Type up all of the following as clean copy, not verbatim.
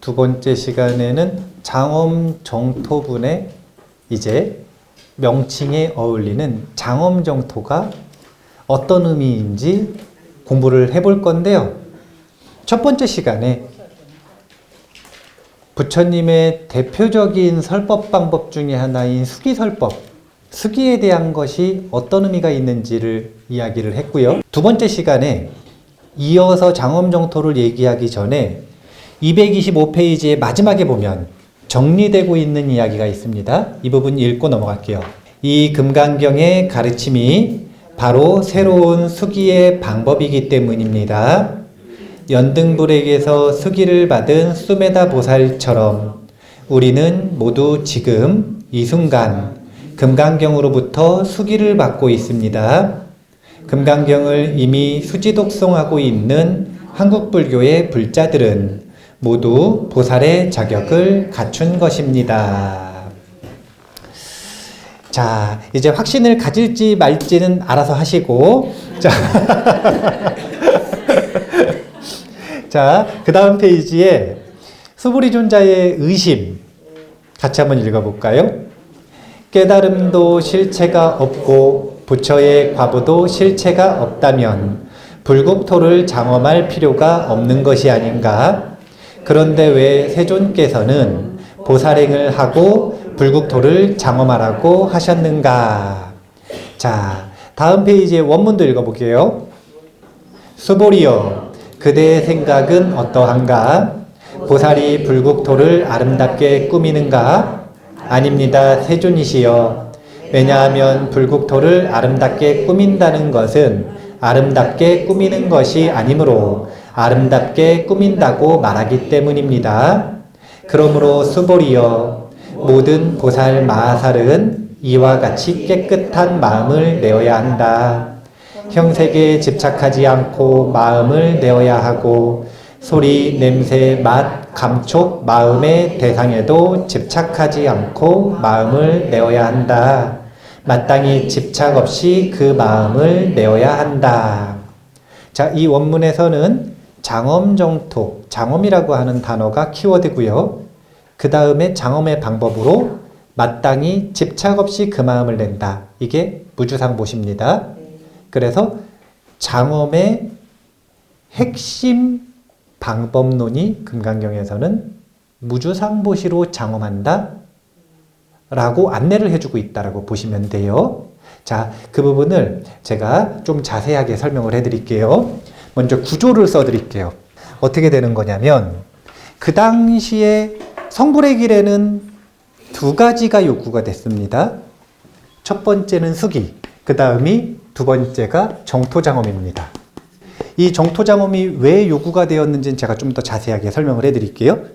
두 번째 시간에는 장엄 정토분의 이제 명칭에 어울리는 장엄 정토가 어떤 의미인지 공부를 해볼 건데요. 첫 번째 시간에 부처님의 대표적인 설법 방법 중에 하나인 수기설법, 수기에 대한 것이 어떤 의미가 있는지를 이야기를 했고요. 두 번째 시간에 이어서 장엄정토를 얘기하기 전에 225페이지의 마지막에 보면 정리되고 있는 이야기가 있습니다. 이 부분 읽고 넘어갈게요. 이 금강경의 가르침이 바로 새로운 수기의 방법이기 때문입니다. 연등불에게서 수기를 받은 수메다 보살처럼 우리는 모두 지금 이 순간 금강경으로부터 수기를 받고 있습니다. 금강경을 이미 수지독송하고 있는 한국불교의 불자들은 모두 보살의 자격을 갖춘 것입니다. 자, 이제 확신을 가질지 말지는 알아서 하시고, 자, 그 다음 페이지에 수부리존자의 의심 같이 한번 읽어볼까요? 깨달음도 실체가 없고 부처의 과보도 실체가 없다면 불국토를 장엄할 필요가 없는 것이 아닌가? 그런데 왜 세존께서는 보살행을 하고 불국토를 장엄하라고 하셨는가? 자, 다음 페이지의 원문도 읽어볼게요. 수보리여, 그대의 생각은 어떠한가? 보살이 불국토를 아름답게 꾸미는가? 아닙니다, 세존이시여. 왜냐하면 불국토를 아름답게 꾸민다는 것은 아름답게 꾸미는 것이 아니므로 아름답게 꾸민다고 말하기 때문입니다. 그러므로 수보리여, 모든 보살 마하살은 이와 같이 깨끗한 마음을 내어야 한다. 형색에 집착하지 않고 마음을 내어야 하고 소리, 냄새, 맛, 감촉, 마음의 대상에도 집착하지 않고 마음을 내어야 한다. 마땅히 집착 없이 그 마음을 내어야 한다. 자, 이 원문에서는 장엄정토, 장엄이라고 하는 단어가 키워드고요. 그 다음에 장엄의 방법으로 마땅히 집착 없이 그 마음을 낸다. 이게 무주상보시입니다. 그래서 장엄의 핵심 방법론이 금강경에서는 무주상보시로 장엄한다 라고 안내를 해주고 있다라고 보시면 돼요. 자, 그 부분을 제가 좀 자세하게 설명을 해드릴게요. 먼저 구조를 써드릴게요. 어떻게 되는 거냐면 그 당시에 성불의 길에는 두 가지가 요구가 됐습니다. 첫 번째는 수기, 그 다음이 두 번째가 정토장엄입니다. 이 정토장엄이 왜 요구가 되었는지는 제가 좀 더 자세하게 설명을 해드릴게요.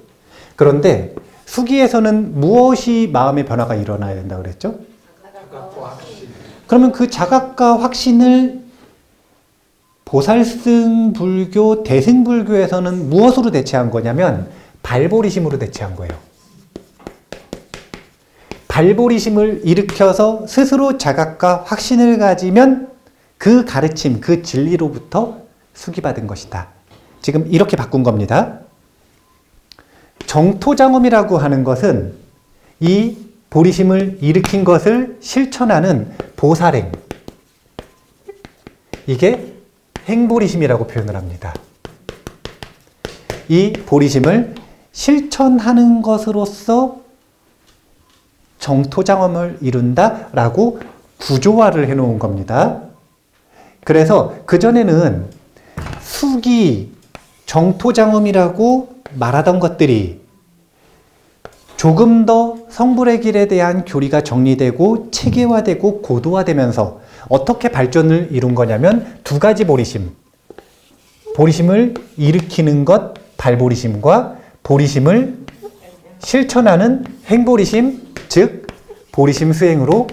그런데 수기에서는 무엇이 마음의 변화가 일어나야 된다고 그랬죠? 그러면 그 자각과 확신을 보살승 불교, 대승 불교에서는 무엇으로 대체한 거냐면 발보리심으로 대체한 거예요. 발보리심을 일으켜서 스스로 자각과 확신을 가지면 그 가르침, 그 진리로부터 수기받은 것이다. 지금 이렇게 바꾼 겁니다. 정토장엄이라고 하는 것은 이 보리심을 일으킨 것을 실천하는 보살행, 이게 행보리심이라고 표현을 합니다. 이 보리심을 실천하는 것으로서 정토장엄을 이룬다라고 구조화를 해놓은 겁니다. 그래서 그전에는 수기, 정토장엄이라고 말하던 것들이 조금 더 성불의 길에 대한 교리가 정리되고 체계화되고 고도화되면서 어떻게 발전을 이룬 거냐면 두 가지 보리심. 보리심을 일으키는 것, 발보리심과 보리심을 실천하는 행보리심, 즉 보리심 수행으로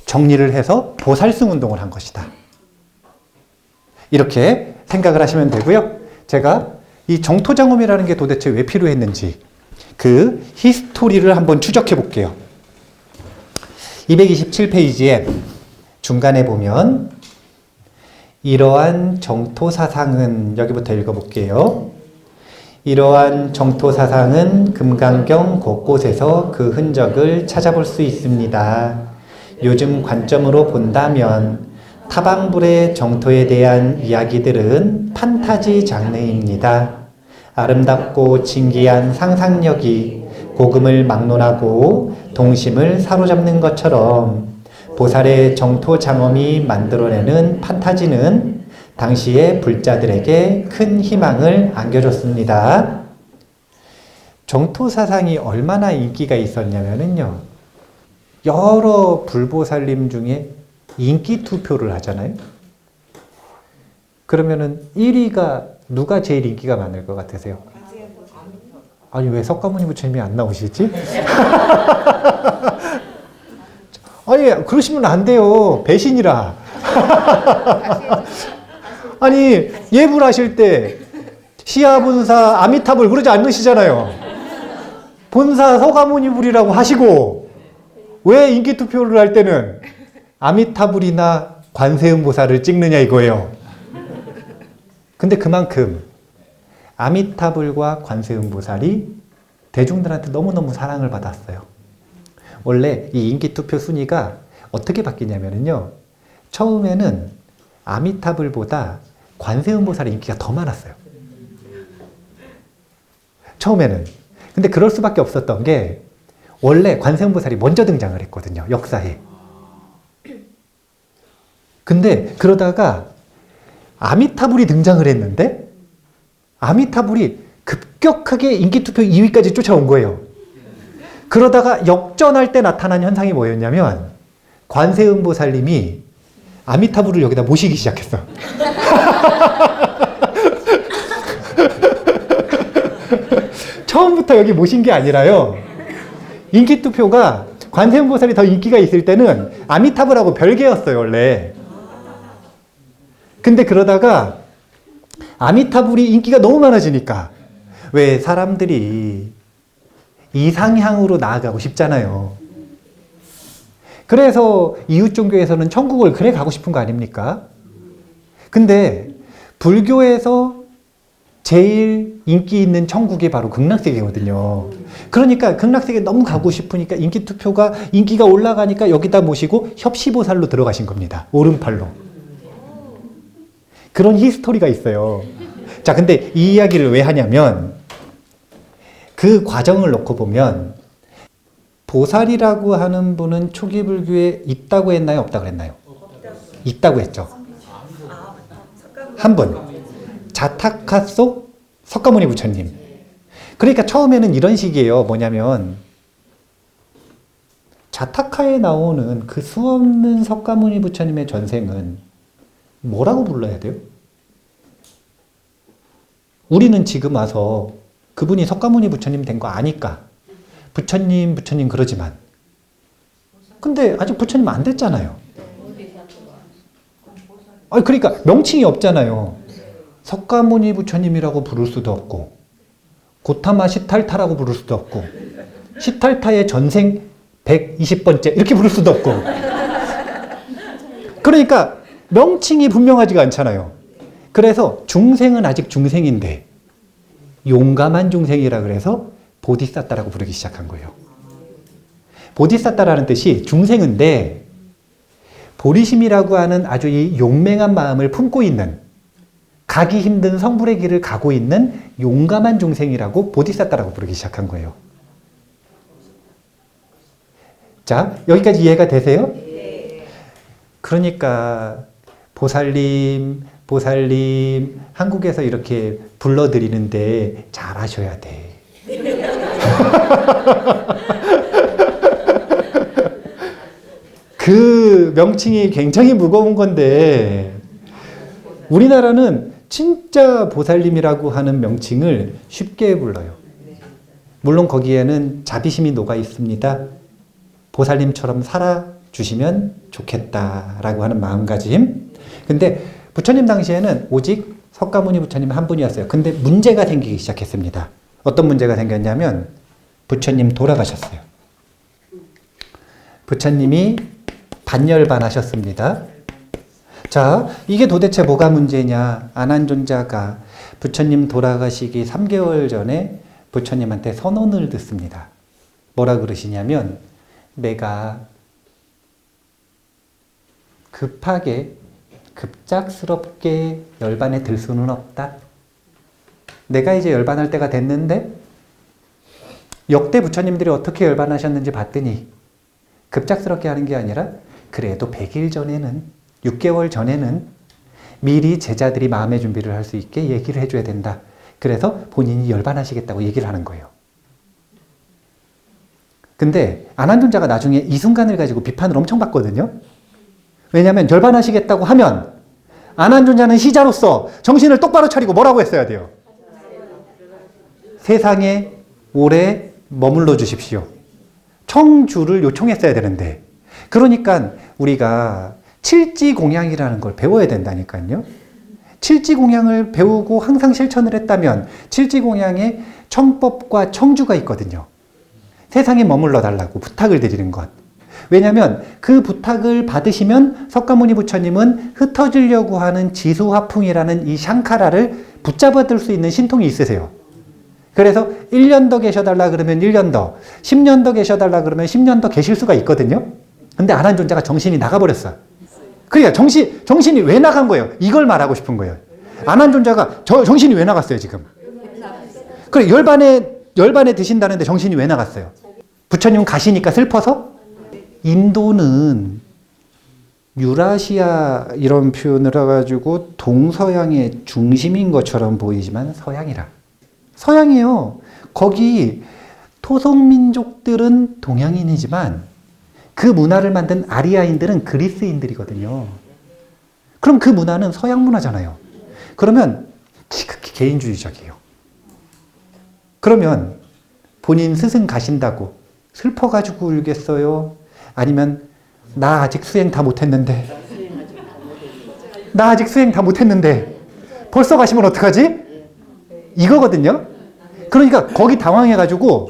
정리를 해서 보살승 운동을 한 것이다. 이렇게 생각을 하시면 되고요. 제가 이 정토장엄이라는 게 도대체 왜 필요했는지 그 히스토리를 한번 추적해 볼게요. 227페이지에 중간에 보면 이러한 정토사상은, 여기부터 읽어볼게요. 이러한 정토 사상은 금강경 곳곳에서 그 흔적을 찾아볼 수 있습니다. 요즘 관점으로 본다면 타방불의 정토에 대한 이야기들은 판타지 장르입니다. 아름답고 진기한 상상력이 고금을 막론하고 동심을 사로잡는 것처럼 보살의 정토 장엄이 만들어내는 판타지는 당시의 불자들에게 큰 희망을 안겨줬습니다. 정토 사상이 얼마나 인기가 있었냐면요. 여러 불보살님 중에 인기 투표를 하잖아요. 그러면은 1위가 누가 제일 인기가 많을 것 같으세요? 아니 왜 석가모니 부처님이 안 나오시지? 아니 그러시면 안 돼요. 배신이라. 아니 예불하실 때 시아본사 아미타불 그러지 않으시잖아요. 본사 서가모니불이라고 하시고 왜 인기투표를 할 때는 아미타불이나 관세음보살을 찍느냐 이거예요. 근데 그만큼 아미타불과 관세음보살이 대중들한테 너무너무 사랑을 받았어요. 원래 이 인기투표 순위가 어떻게 바뀌냐면요. 처음에는 아미타불보다 관세음보살의 인기가 더 많았어요. 처음에는. 근데 그럴 수밖에 없었던 게 원래 관세음보살이 먼저 등장을 했거든요. 역사에. 근데 그러다가 아미타불이 등장을 했는데 아미타불이 급격하게 인기투표 2위까지 쫓아온 거예요. 그러다가 역전할 때 나타난 현상이 뭐였냐면 관세음보살님이 아미타불을 여기다 모시기 시작했어. 처음부터 여기 모신 게 아니라요. 인기투표가 관세음보살이 더 인기가 있을 때는 아미타불하고 별개였어요, 원래. 근데 그러다가 아미타불이 인기가 너무 많아지니까 왜 사람들이 이상향으로 나아가고 싶잖아요. 그래서 이웃 종교에서는 천국을 그래 가고 싶은 거 아닙니까? 근데 불교에서 제일 인기 있는 천국이 바로 극락세계거든요. 그러니까 극락세계 너무 가고 싶으니까 인기투표가 인기가 올라가니까 여기다 모시고 협시보살로 들어가신 겁니다. 오른팔로. 그런 히스토리가 있어요. 자, 근데 이 이야기를 왜 하냐면 그 과정을 놓고 보면 보살이라고 하는 분은 초기 불교에 있다고 했나요? 없다고 했나요? 있다고 했죠. 한 분. 자타카소 석가모니 부처님. 그러니까 처음에는 이런 식이에요. 뭐냐면 자타카에 나오는 그 수없는 석가모니 부처님의 전생은 뭐라고 불러야 돼요? 우리는 지금 와서 그분이 석가모니 부처님 된 거 아니까 부처님 그러지만 근데 아직 부처님 안 됐잖아요. 아니 그러니까 명칭이 없잖아요. 석가모니 부처님이라고 부를 수도 없고 고타마 시탈타라고 부를 수도 없고 시탈타의 전생 120번째 이렇게 부를 수도 없고 그러니까 명칭이 분명하지가 않잖아요. 그래서 중생은 아직 중생인데 용감한 중생이라 그래서 보디사타라고 부르기 시작한 거예요. 보디사타라는 뜻이 중생인데 보리심이라고 하는 아주 이 용맹한 마음을 품고 있는 가기 힘든 성불의 길을 가고 있는 용감한 중생이라고 보디사타라고 부르기 시작한 거예요. 자, 여기까지 이해가 되세요? 그러니까 보살님 한국에서 이렇게 불러드리는데 잘하셔야 돼. 그 명칭이 굉장히 무거운 건데 우리나라는 진짜 보살님이라고 하는 명칭을 쉽게 불러요. 물론 거기에는 자비심이 녹아 있습니다. 보살님처럼 살아주시면 좋겠다라고 하는 마음가짐. 근데 부처님 당시에는 오직 석가모니 부처님 한 분이었어요. 근데 문제가 생기기 시작했습니다. 어떤 문제가 생겼냐면 부처님 돌아가셨어요. 부처님이 반열반하셨습니다. 자, 이게 도대체 뭐가 문제냐? 안한존자가 부처님 돌아가시기 3개월 전에 부처님한테 선언을 듣습니다. 뭐라 그러시냐면, 내가 급하게 급작스럽게 열반에 들 수는 없다. 내가 이제 열반할 때가 됐는데 역대 부처님들이 어떻게 열반하셨는지 봤더니 급작스럽게 하는 게 아니라 그래도 100일 전에는, 6개월 전에는 미리 제자들이 마음의 준비를 할 수 있게 얘기를 해줘야 된다. 그래서 본인이 열반하시겠다고 얘기를 하는 거예요. 근데 안한존자가 나중에 이 순간을 가지고 비판을 엄청 받거든요. 왜냐하면 열반하시겠다고 하면 안한존자는 시자로서 정신을 똑바로 차리고 뭐라고 했어야 돼요? 세상에 오래 머물러 주십시오. 청주를 요청했어야 되는데, 그러니까 우리가 칠지공양이라는 걸 배워야 된다니까요. 칠지공양을 배우고 항상 실천을 했다면 칠지공양에 청법과 청주가 있거든요. 세상에 머물러 달라고 부탁을 드리는 것. 왜냐하면 그 부탁을 받으시면 석가모니 부처님은 흩어지려고 하는 지수화풍이라는 이 샹카라를 붙잡아둘 수 있는 신통이 있으세요. 그래서 1년 더 계셔달라 그러면 1년 더, 10년 더 계셔달라 그러면 10년 더 계실 수가 있거든요. 근데 안한존자가 정신이 나가버렸어. 그러니까 정신이 왜 나간 거예요? 이걸 말하고 싶은 거예요. 안한존자가 정신이 왜 나갔어요, 지금? 그래, 열반에 드신다는데 정신이 왜 나갔어요? 부처님 가시니까 슬퍼서? 인도는 유라시아 이런 표현을 해가지고 동서양의 중심인 것처럼 보이지만 서양이라. 서양이에요. 거기 토속민족들은 동양인이지만 그 문화를 만든 아리아인들은 그리스인들이거든요. 그럼 그 문화는 서양 문화잖아요. 그러면 지극히 개인주의적이에요. 그러면 본인 스승 가신다고 슬퍼가지고 울겠어요? 아니면 나 아직 수행 다 못했는데, 나 아직 수행 다 못했는데 벌써 가시면 어떡하지? 이거거든요. 그러니까 거기 당황해가지고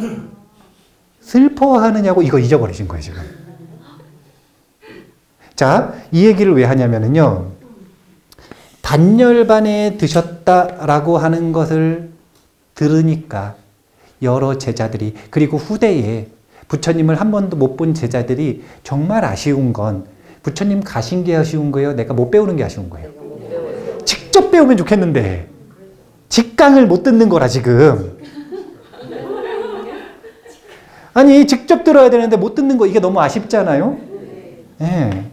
슬퍼하느냐고 이거 잊어버리신 거예요, 지금. 자, 이 얘기를 왜 하냐면요. 단열반에 드셨다라고 하는 것을 들으니까 여러 제자들이, 그리고 후대에 부처님을 한 번도 못 본 제자들이 정말 아쉬운 건 부처님 가신 게 아쉬운 거예요? 내가 못 배우는 게 아쉬운 거예요? 직접 배우면 좋겠는데 직강을 못 듣는 거라 지금. 아니 직접 들어야 되는데 못 듣는 거, 이게 너무 아쉽잖아요. 네.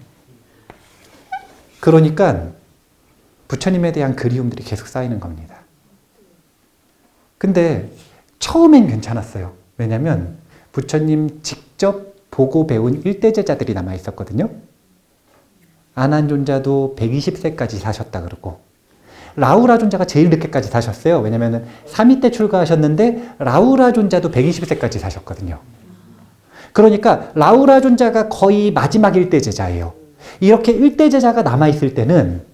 그러니까 부처님에 대한 그리움들이 계속 쌓이는 겁니다. 근데 처음엔 괜찮았어요. 왜냐하면 부처님 직접 보고 배운 일대 제자들이 남아 있었거든요. 안한존자도 120세까지 사셨다 그러고, 라우라 존자가 제일 늦게까지 사셨어요. 왜냐하면 3위 때 출가하셨는데 라우라 존자도 120세까지 사셨거든요. 그러니까 라우라 존자가 거의 마지막 일대 제자예요. 이렇게 일대 제자가 남아있을 때는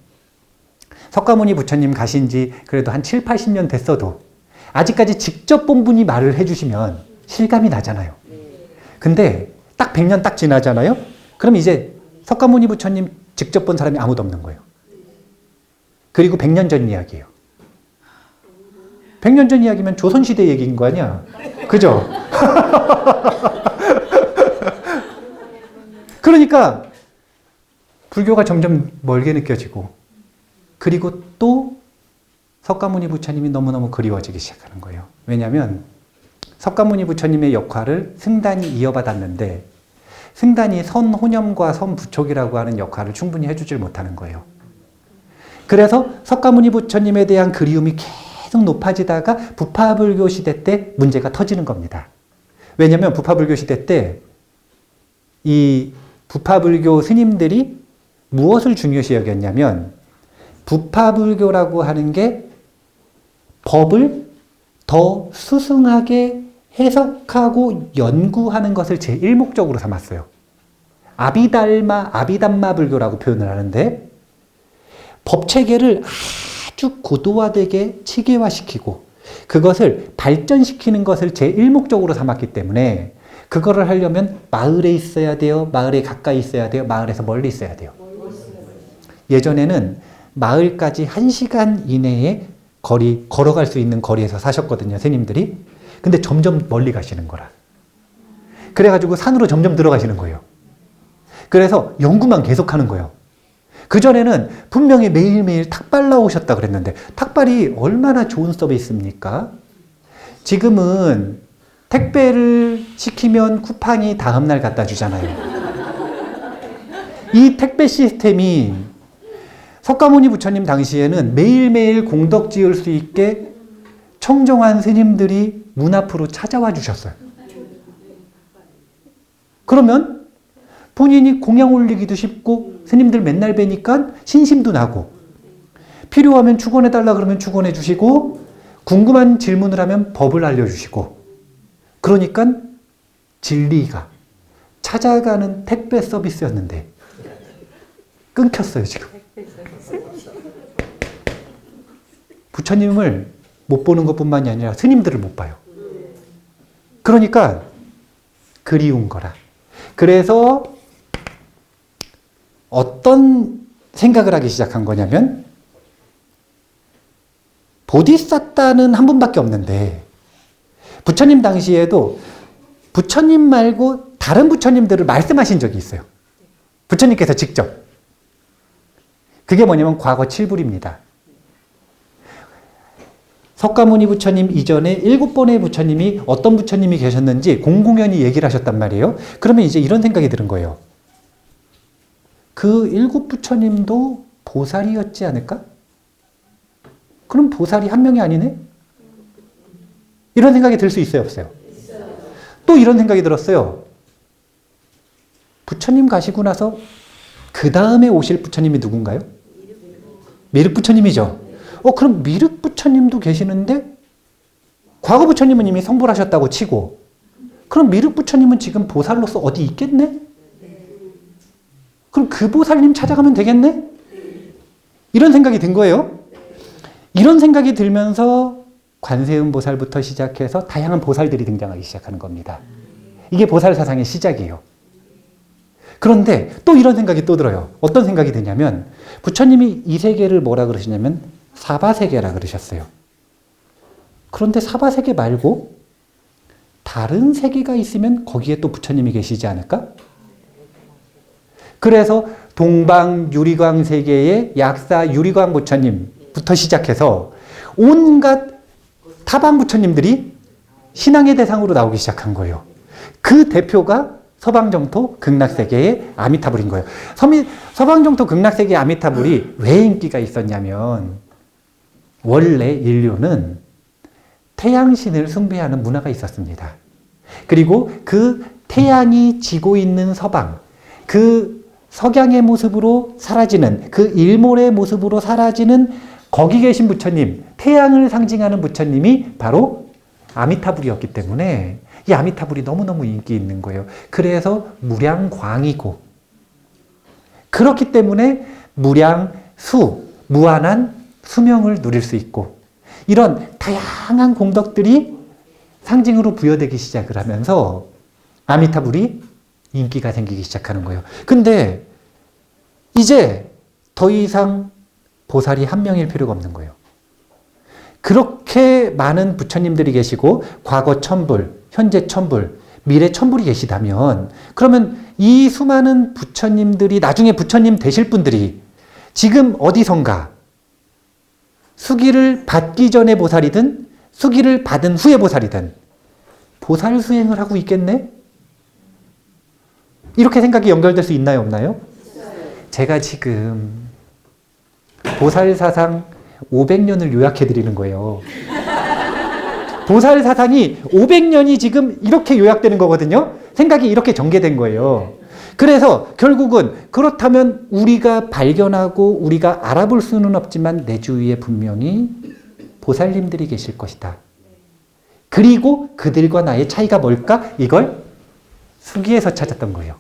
석가모니 부처님 가신 지 그래도 한 7, 80년 됐어도 아직까지 직접 본 분이 말을 해주시면 실감이 나잖아요. 근데 딱 100년 딱 지나잖아요. 그럼 이제 석가모니 부처님 직접 본 사람이 아무도 없는 거예요. 그리고 100년 전 이야기예요. 100년 전 이야기면 조선시대 얘기인 거 아니야? 그죠? 그러니까 불교가 점점 멀게 느껴지고, 그리고 또 석가모니 부처님이 너무너무 그리워지기 시작하는 거예요. 왜냐하면 석가모니 부처님의 역할을 승단이 이어받았는데 승단이 선호념과 선부촉이라고 하는 역할을 충분히 해주질 못하는 거예요. 그래서 석가모니 부처님에 대한 그리움이 계속 높아지다가 부파불교 시대 때 문제가 터지는 겁니다. 왜냐하면 부파불교 시대 때 이 부파불교 스님들이 무엇을 중요시 여겼냐면, 부파불교라고 하는 게 법을 더 수승하게 해석하고 연구하는 것을 제1목적으로 삼았어요. 아비담마 불교라고 표현을 하는데, 법체계를 아주 고도화되게 체계화시키고 그것을 발전시키는 것을 제1목적으로 삼았기 때문에 그거를 하려면 마을에 있어야 돼요? 마을에 가까이 있어야 돼요? 마을에서 멀리 있어야 돼요? 예전에는 마을까지 1시간 이내에 걸어갈 수 있는 거리에서 사셨거든요, 스님들이. 근데 점점 멀리 가시는 거라. 그래가지고 산으로 점점 들어가시는 거예요. 그래서 연구만 계속하는 거예요. 그전에는 분명히 매일매일 탁발 나오셨다 그랬는데 탁발이 얼마나 좋은 서비스입니까? 지금은 택배를 시키면 쿠팡이 다음날 갖다 주잖아요. 이 택배 시스템이 석가모니 부처님 당시에는 매일매일 공덕 지을 수 있게 청정한 스님들이 문 앞으로 찾아와 주셨어요. 그러면 본인이 공양 올리기도 쉽고 스님들 맨날 뵈니까 신심도 나고 필요하면 축원해달라 그러면 축원해 주시고 궁금한 질문을 하면 법을 알려주시고 그러니까 진리가 찾아가는 택배 서비스였는데 끊겼어요 지금. 부처님을 못 보는 것뿐만이 아니라 스님들을 못 봐요. 그러니까 그리운 거라. 그래서 어떤 생각을 하기 시작한 거냐면 보디사tta는 한 분밖에 없는데 부처님 당시에도 부처님 말고 다른 부처님들을 말씀하신 적이 있어요. 부처님께서 직접. 그게 뭐냐면 과거 7불입니다. 석가모니 부처님 이전에 7번의 부처님이 어떤 부처님이 계셨는지 공공연히 얘기를 하셨단 말이에요. 그러면 이제 이런 생각이 드는 거예요. 그 7부처님도 보살이었지 않을까? 그럼 보살이 한 명이 아니네? 이런 생각이 들 수 있어요, 없어요? 또 이런 생각이 들었어요. 부처님 가시고 나서 그 다음에 오실 부처님이 누군가요? 미륵 부처님이죠. 그럼 미륵 부처님도 계시는데 과거 부처님은 이미 성불하셨다고 치고 그럼 미륵 부처님은 지금 보살로서 어디 있겠네? 그럼 그 보살님 찾아가면 되겠네? 이런 생각이 든 거예요. 이런 생각이 들면서 관세음 보살부터 시작해서 다양한 보살들이 등장하기 시작하는 겁니다. 이게 보살 사상의 시작이에요. 그런데 또 이런 생각이 또 들어요. 어떤 생각이 드냐면 부처님이 이 세계를 뭐라 그러시냐면 사바세계라 그러셨어요. 그런데 사바세계 말고 다른 세계가 있으면 거기에 또 부처님이 계시지 않을까? 그래서 동방 유리광 세계의 약사 유리광 부처님부터 시작해서 온갖 타방 부처님들이 신앙의 대상으로 나오기 시작한 거예요. 그 대표가 서방정토 극락세계의 아미타불인 거예요. 서방정토 극락세계의 아미타불이 왜 인기가 있었냐면 원래 인류는 태양신을 숭배하는 문화가 있었습니다. 그리고 그 태양이 지고 있는 서방, 그 석양의 모습으로 사라지는, 그 일몰의 모습으로 사라지는 거기 계신 부처님, 태양을 상징하는 부처님이 바로 아미타불이었기 때문에 이 아미타불이 너무너무 인기 있는 거예요. 그래서 무량광이고 그렇기 때문에 무량수, 무한한 수명을 누릴 수 있고 이런 다양한 공덕들이 상징으로 부여되기 시작을 하면서 아미타불이 인기가 생기기 시작하는 거예요. 근데 이제 더 이상 보살이 한 명일 필요가 없는 거예요. 그렇게 많은 부처님들이 계시고 과거 천불, 현재 천불, 미래 천불이 계시다면 그러면 이 수많은 부처님들이 나중에 부처님 되실 분들이 지금 어디선가 수기를 받기 전에 보살이든 수기를 받은 후에 보살이든 보살 수행을 하고 있겠네? 이렇게 생각이 연결될 수 있나요, 없나요? 제가 지금 보살 사상 500년을 요약해 드리는 거예요. 보살 사상이 500년이 지금 이렇게 요약되는 거거든요. 생각이 이렇게 전개된 거예요. 그래서 결국은 그렇다면 우리가 발견하고 우리가 알아볼 수는 없지만 내 주위에 분명히 보살님들이 계실 것이다. 그리고 그들과 나의 차이가 뭘까? 이걸 수기에서 찾았던 거예요.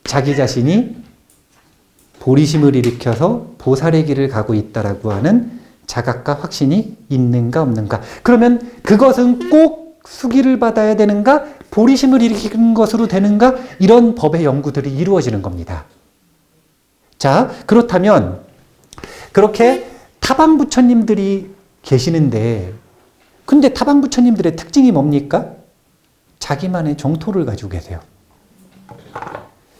자기 자신이 보리심을 일으켜서 보살의 길을 가고 있다라고 하는 자각과 확신이 있는가 없는가. 그러면 그것은 꼭 수기를 받아야 되는가? 보리심을 일으키는 것으로 되는가? 이런 법의 연구들이 이루어지는 겁니다. 자, 그렇다면 그렇게 타방 부처님들이 계시는데 근데 타방 부처님들의 특징이 뭡니까? 자기만의 정토를 가지고 계세요.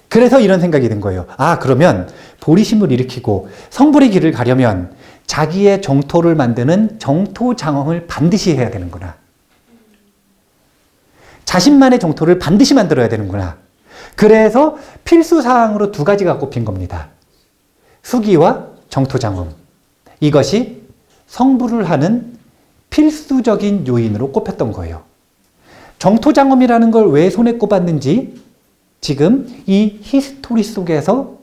그래서 이런 생각이 든 거예요. 아, 그러면 보리심을 일으키고 성불의 길을 가려면 자기의 정토를 만드는 정토장엄을 반드시 해야 되는구나. 자신만의 정토를 반드시 만들어야 되는구나. 그래서 필수사항으로 두 가지가 꼽힌 겁니다. 수기와 정토장엄. 이것이 성불을 하는 필수적인 요인으로 꼽혔던 거예요. 정토장엄이라는 걸 왜 손에 꼽았는지 지금 이 히스토리 속에서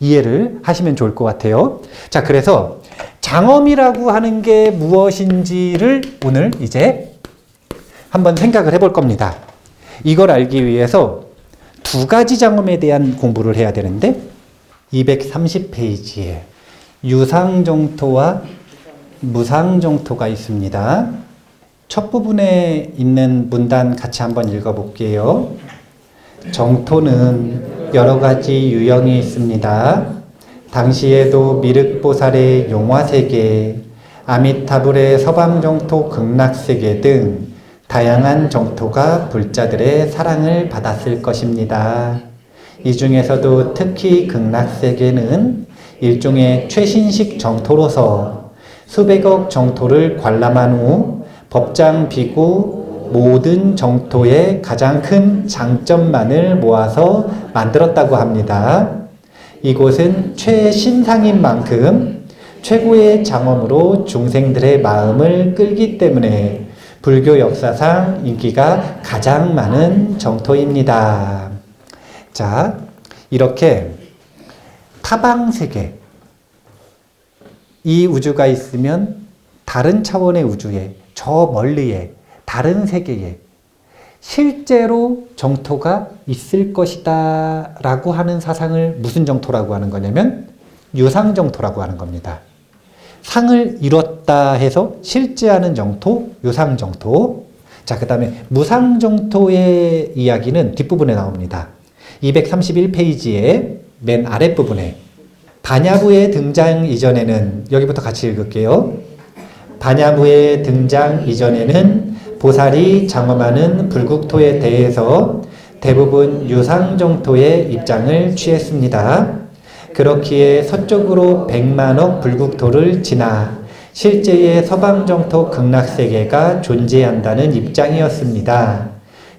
이해를 하시면 좋을 것 같아요. 자, 그래서 장엄이라고 하는 게 무엇인지를 오늘 이제 한번 생각을 해볼 겁니다. 이걸 알기 위해서 두 가지 장엄에 대한 공부를 해야 되는데 230페이지에 유상정토와 무상정토가 있습니다. 첫 부분에 있는 문단 같이 한번 읽어볼게요. 정토는 여러 가지 유형이 있습니다. 당시에도 미륵보살의 용화세계, 아미타불의 서방정토 극락세계 등 다양한 정토가 불자들의 사랑을 받았을 것입니다. 이 중에서도 특히 극락세계는 일종의 최신식 정토로서 수백억 정토를 관람한 후 법장 비구 모든 정토의 가장 큰 장점만을 모아서 만들었다고 합니다. 이곳은 최신상인 만큼 최고의 장엄으로 중생들의 마음을 끌기 때문에 불교 역사상 인기가 가장 많은 정토입니다. 자, 이렇게 타방세계, 이 우주가 있으면 다른 차원의 우주에, 저 멀리에, 다른 세계에 실제로 정토가 있을 것이다 라고 하는 사상을 무슨 정토라고 하는 거냐면 유상정토라고 하는 겁니다. 상을 이뤘다 해서 실제하는 정토, 유상정토. 자, 그 다음에 무상정토의 이야기는 뒷부분에 나옵니다. 231페이지의 맨 아랫부분에 반야부의 등장 이전에는, 여기부터 같이 읽을게요. 반야부의 등장 이전에는 보살이 장엄하는 불국토에 대해서 대부분 유상정토의 입장을 취했습니다. 그렇기에 서쪽으로 100만억 불국토를 지나 실제의 서방정토 극락세계가 존재한다는 입장이었습니다.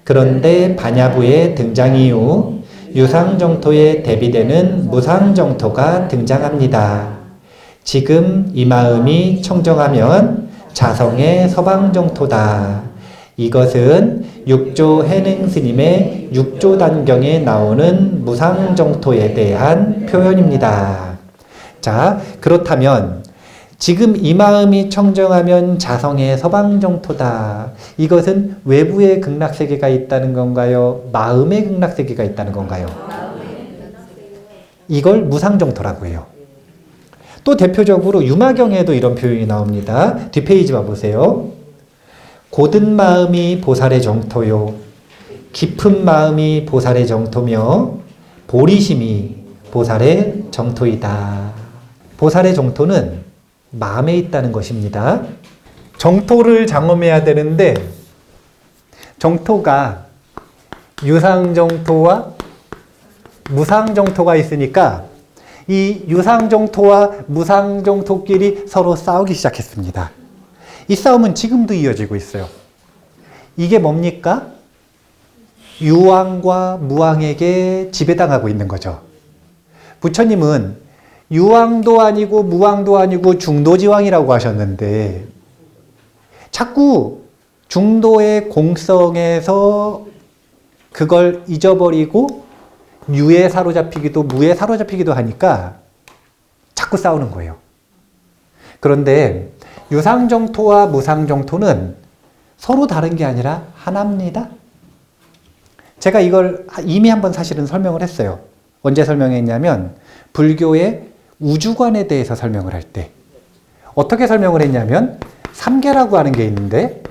그런데 반야부의 등장 이후 유상정토에 대비되는 무상정토가 등장합니다. 지금 이 마음이 청정하면 자성의 서방정토다. 이것은 육조 해능 스님의 육조단경에 나오는 무상정토에 대한 표현입니다. 자, 그렇다면 지금 이 마음이 청정하면 자성의 서방정토다. 이것은 외부의 극락세계가 있다는 건가요? 마음의 극락세계가 있다는 건가요? 이걸 무상정토라고 해요. 또 대표적으로 유마경에도 이런 표현이 나옵니다. 뒷페이지 봐보세요. 고든 마음이 보살의 정토요. 깊은 마음이 보살의 정토며 보리심이 보살의 정토이다. 보살의 정토는 마음에 있다는 것입니다. 정토를 장엄해야 되는데 정토가 유상정토와 무상정토가 있으니까 이 유상정토와 무상정토끼리 서로 싸우기 시작했습니다. 이 싸움은 지금도 이어지고 있어요. 이게 뭡니까? 유왕과 무왕에게 지배당하고 있는 거죠. 부처님은 유왕도 아니고 무왕도 아니고 중도지왕이라고 하셨는데 자꾸 중도의 공성에서 그걸 잊어버리고 유에 사로잡히기도 무에 사로잡히기도 하니까 자꾸 싸우는 거예요. 그런데 유상정토와 무상정토는 서로 다른 게 아니라 하나입니다. 제가 이걸 이미 한번 사실은 설명을 했어요. 언제 설명했냐면 불교의 우주관에 대해서 설명을 할 때 어떻게 설명을 했냐면 삼계라고 하는 게 있는데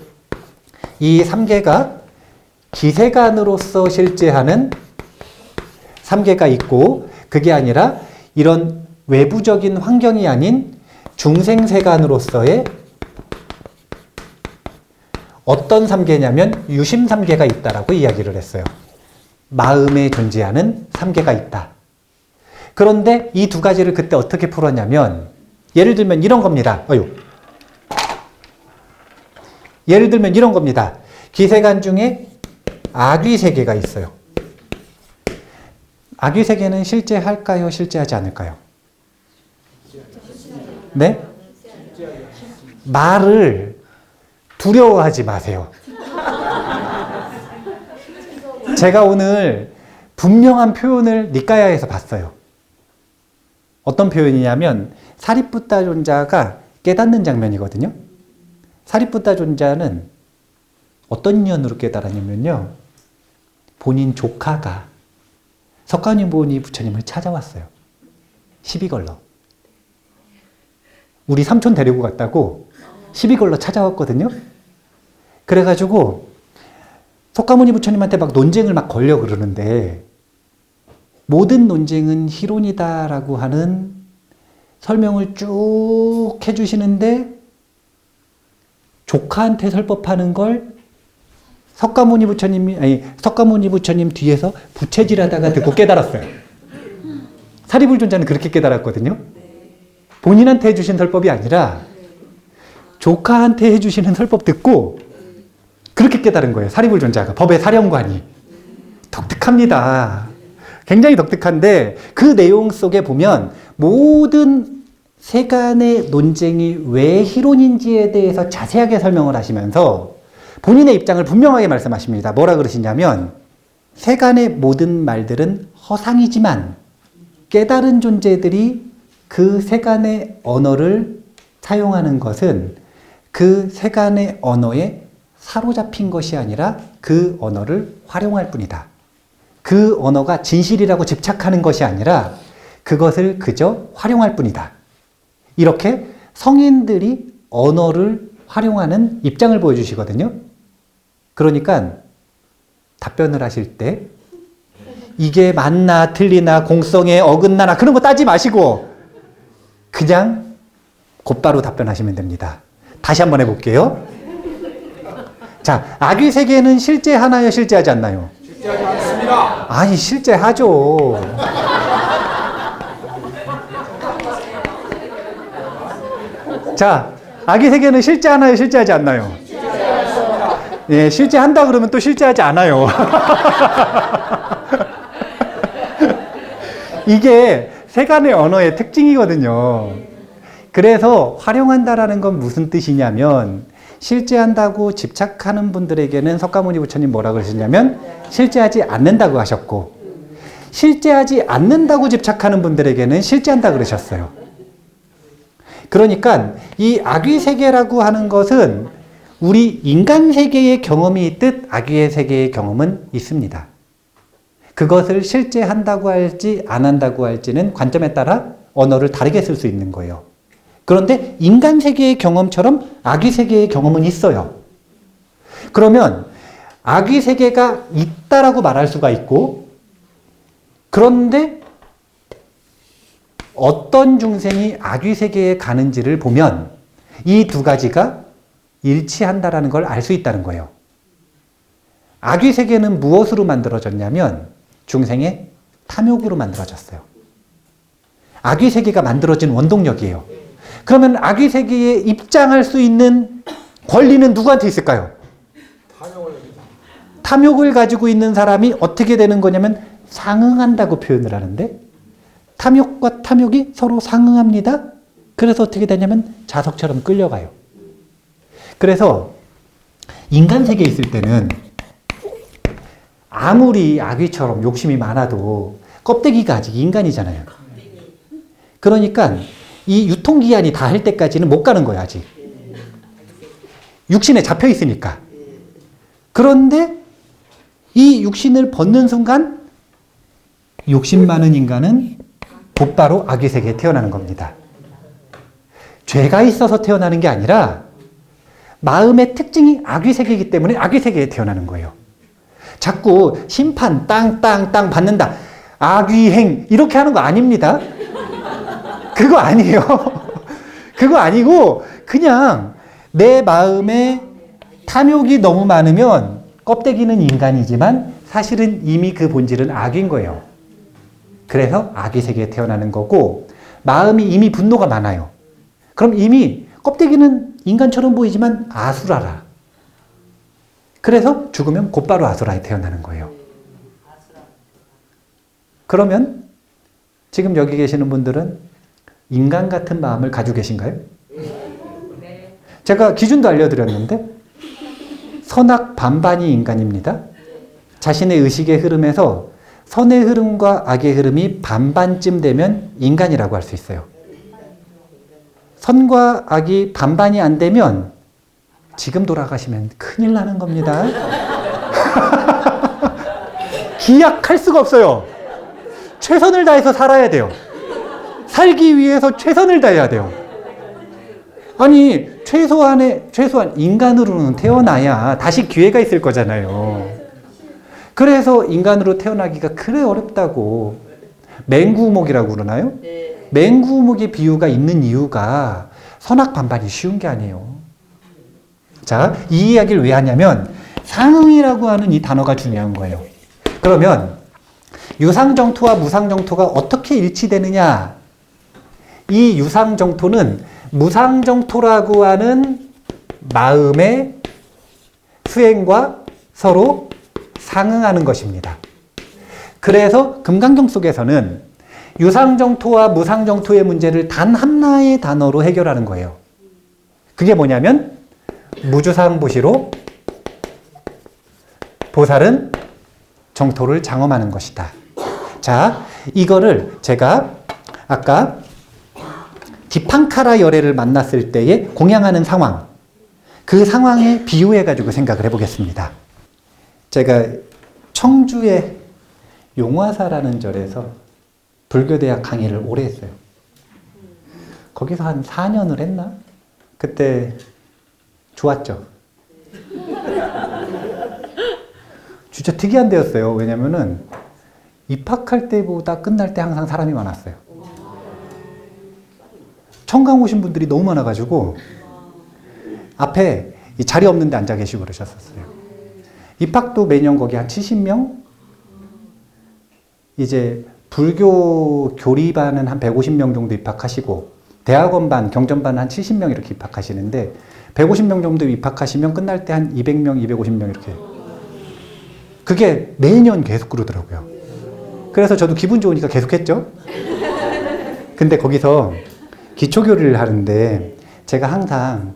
이 3개가 기세간으로서 실제하는 3개가 있고, 그게 아니라 이런 외부적인 환경이 아닌 중생세간으로서의 어떤 3개냐면 유심 3개가 있다라고 이야기를 했어요. 마음에 존재하는 3개가 있다. 그런데 이 두 가지를 그때 어떻게 풀었냐면, 예를 들면 이런 겁니다. 예를 들면 이런 겁니다. 기세간 중에 악귀세계가 있어요. 악귀세계는 실제할까요? 실제하지 않을까요? 네? 말을 두려워하지 마세요. 제가 오늘 분명한 표현을 니까야에서 봤어요. 어떤 표현이냐면 사리푸타 존자가 깨닫는 장면이거든요. 사리푸타 존자는 어떤 인연으로 깨달았냐면요, 본인 조카가 석가모니 부처님을 찾아왔어요. 시비 걸러. 우리 삼촌 데리고 갔다고 시비 걸러 찾아왔거든요. 그래가지고 석가모니 부처님한테 막 논쟁을 막 걸려 그러는데, 모든 논쟁은 희론이다라고 하는 설명을 쭉 해주시는데, 조카한테 설법하는 걸 석가모니 부처님 뒤에서 부채질하다가 듣고 깨달았어요. 사리불존자는 그렇게 깨달았거든요. 본인한테 해주신 설법이 아니라 조카한테 해주시는 설법 듣고 그렇게 깨달은 거예요. 사리불존자가. 법의 사령관이. 독특합니다. 굉장히 독특한데, 그 내용 속에 보면 모든 세간의 논쟁이 왜 희론인지에 대해서 자세하게 설명을 하시면서 본인의 입장을 분명하게 말씀하십니다. 뭐라 그러시냐면, 세간의 모든 말들은 허상이지만 깨달은 존재들이 그 세간의 언어를 사용하는 것은 그 세간의 언어에 사로잡힌 것이 아니라 그 언어를 활용할 뿐이다. 그 언어가 진실이라고 집착하는 것이 아니라 그것을 그저 활용할 뿐이다. 이렇게 성인들이 언어를 활용하는 입장을 보여주시거든요. 그러니까 답변을 하실 때 이게 맞나 틀리나 공성에 어긋나나 그런 거 따지 마시고 그냥 곧바로 답변하시면 됩니다. 다시 한번 해볼게요. 자, 악의세계는 실제하나요? 실제하지 않나요? 실제하지 않습니다. 아니, 실제하죠. 자, 악의세계는 실제하나요? 실제하지 않나요? 예, 실제한다 그러면 또 실제하지 않아요. 이게 세간의 언어의 특징이거든요. 그래서 활용한다라는 건 무슨 뜻이냐면, 실제한다고 집착하는 분들에게는 석가모니 부처님 뭐라고 그러셨냐면 실제하지 않는다고 하셨고, 실제하지 않는다고 집착하는 분들에게는 실제한다 그러셨어요. 그러니까 이 악의세계라고 하는 것은 우리 인간 세계의 경험이 있듯 악의의 세계의 경험은 있습니다. 그것을 실제한다고 할지 안 한다고 할지는 관점에 따라 언어를 다르게 쓸 수 있는 거예요. 그런데 인간 세계의 경험처럼 악의 세계의 경험은 있어요. 그러면 악의 세계가 있다라고 말할 수가 있고, 그런데 어떤 중생이 악의 세계에 가는지를 보면 이 두 가지가 일치한다라는 걸 알 수 있다는 거예요. 악의 세계는 무엇으로 만들어졌냐면 중생의 탐욕으로 만들어졌어요. 악의 세계가 만들어진 원동력이에요. 그러면 악의 세계에 입장할 수 있는 권리는 누구한테 있을까요? 탐욕을 가지고 있는 사람이 어떻게 되는 거냐면 상응한다고 표현을 하는데, 탐욕과 탐욕이 서로 상응합니다. 그래서 어떻게 되냐면 자석처럼 끌려가요. 그래서 인간 세계에 있을 때는 아무리 아귀처럼 욕심이 많아도 껍데기가 아직 인간이잖아요. 그러니까 이 유통기한이 다 할 때까지는 못 가는 거예요, 아직. 육신에 잡혀 있으니까. 그런데 이 육신을 벗는 순간 욕심 많은 인간은 곧바로 악의 세계에 태어나는 겁니다. 죄가 있어서 태어나는 게 아니라 마음의 특징이 아귀세계이기 때문에 아귀세계에 태어나는 거예요. 자꾸 심판 땅 받는다. 아귀행 이렇게 하는 거 아닙니다. 그거 아니에요. 그거 아니고 그냥 내 마음에 탐욕이 너무 많으면 껍데기는 인간이지만 사실은 이미 그 본질은 악인 거예요. 그래서 악의 세계에 태어나는 거고 마음이 이미 분노가 많아요. 그럼 이미 껍데기는 인간처럼 보이지만 아수라라. 그래서 죽으면 곧바로 아수라에 태어나는 거예요. 그러면 지금 여기 계시는 분들은 인간 같은 마음을 가지고 계신가요? 제가 기준도 알려드렸는데 선악 반반이 인간입니다. 자신의 의식의 흐름에서 선의 흐름과 악의 흐름이 반반쯤 되면 인간이라고 할 수 있어요. 선과 악이 반반이 안 되면 지금 돌아가시면 큰일 나는 겁니다. 기약할 수가 없어요. 최선을 다해서 살아야 돼요. 살기 위해서 최선을 다해야 돼요. 아니 최소한 인간으로는 태어나야 다시 기회가 있을 거잖아요. 그래서 인간으로 태어나기가 그래 어렵다고. 맹구우목이라고 그러나요? 맹구우목의 비유가 있는 이유가 선악 반반이 쉬운 게 아니에요. 자, 이 이야기를 왜 하냐면 상응이라고 하는 이 단어가 중요한 거예요. 그러면 유상정토와 무상정토가 어떻게 일치되느냐? 이 유상정토는 무상정토라고 하는 마음의 수행과 서로 상응하는 것입니다. 그래서 금강경 속에서는 유상정토와 무상정토의 문제를 단 하나의 단어로 해결하는 거예요. 그게 뭐냐면 무주상부시로 보살은 정토를 장엄하는 것이다. 자, 이거를 제가 아까 디팡카라 열애를 만났을 때에 공양하는 상황, 그 상황에 비유해가지고 생각을 해보겠습니다. 제가 청주의 용화사라는 절에서 불교대학 강의를 오래 했어요. 거기서 한 4년을 했나? 그때 좋았죠. 진짜 특이한 데였어요. 왜냐면은 입학할 때보다 끝날 때 항상 사람이 많았어요. 청강 오신 분들이 너무 많아가지고 앞에 자리 없는데 앉아 계시고 그러셨었어요. 입학도 매년 거기 한 70명? 이제 불교 교리반은 한 150명 정도 입학하시고 대학원반, 경전반 한 70명 이렇게 입학하시는데 150명 정도 입학하시면 끝날 때 한 200명, 250명 이렇게. 그게 매년 계속 그러더라고요. 그래서 저도 기분 좋으니까 계속 했죠. 근데 거기서 기초교리를 하는데 제가 항상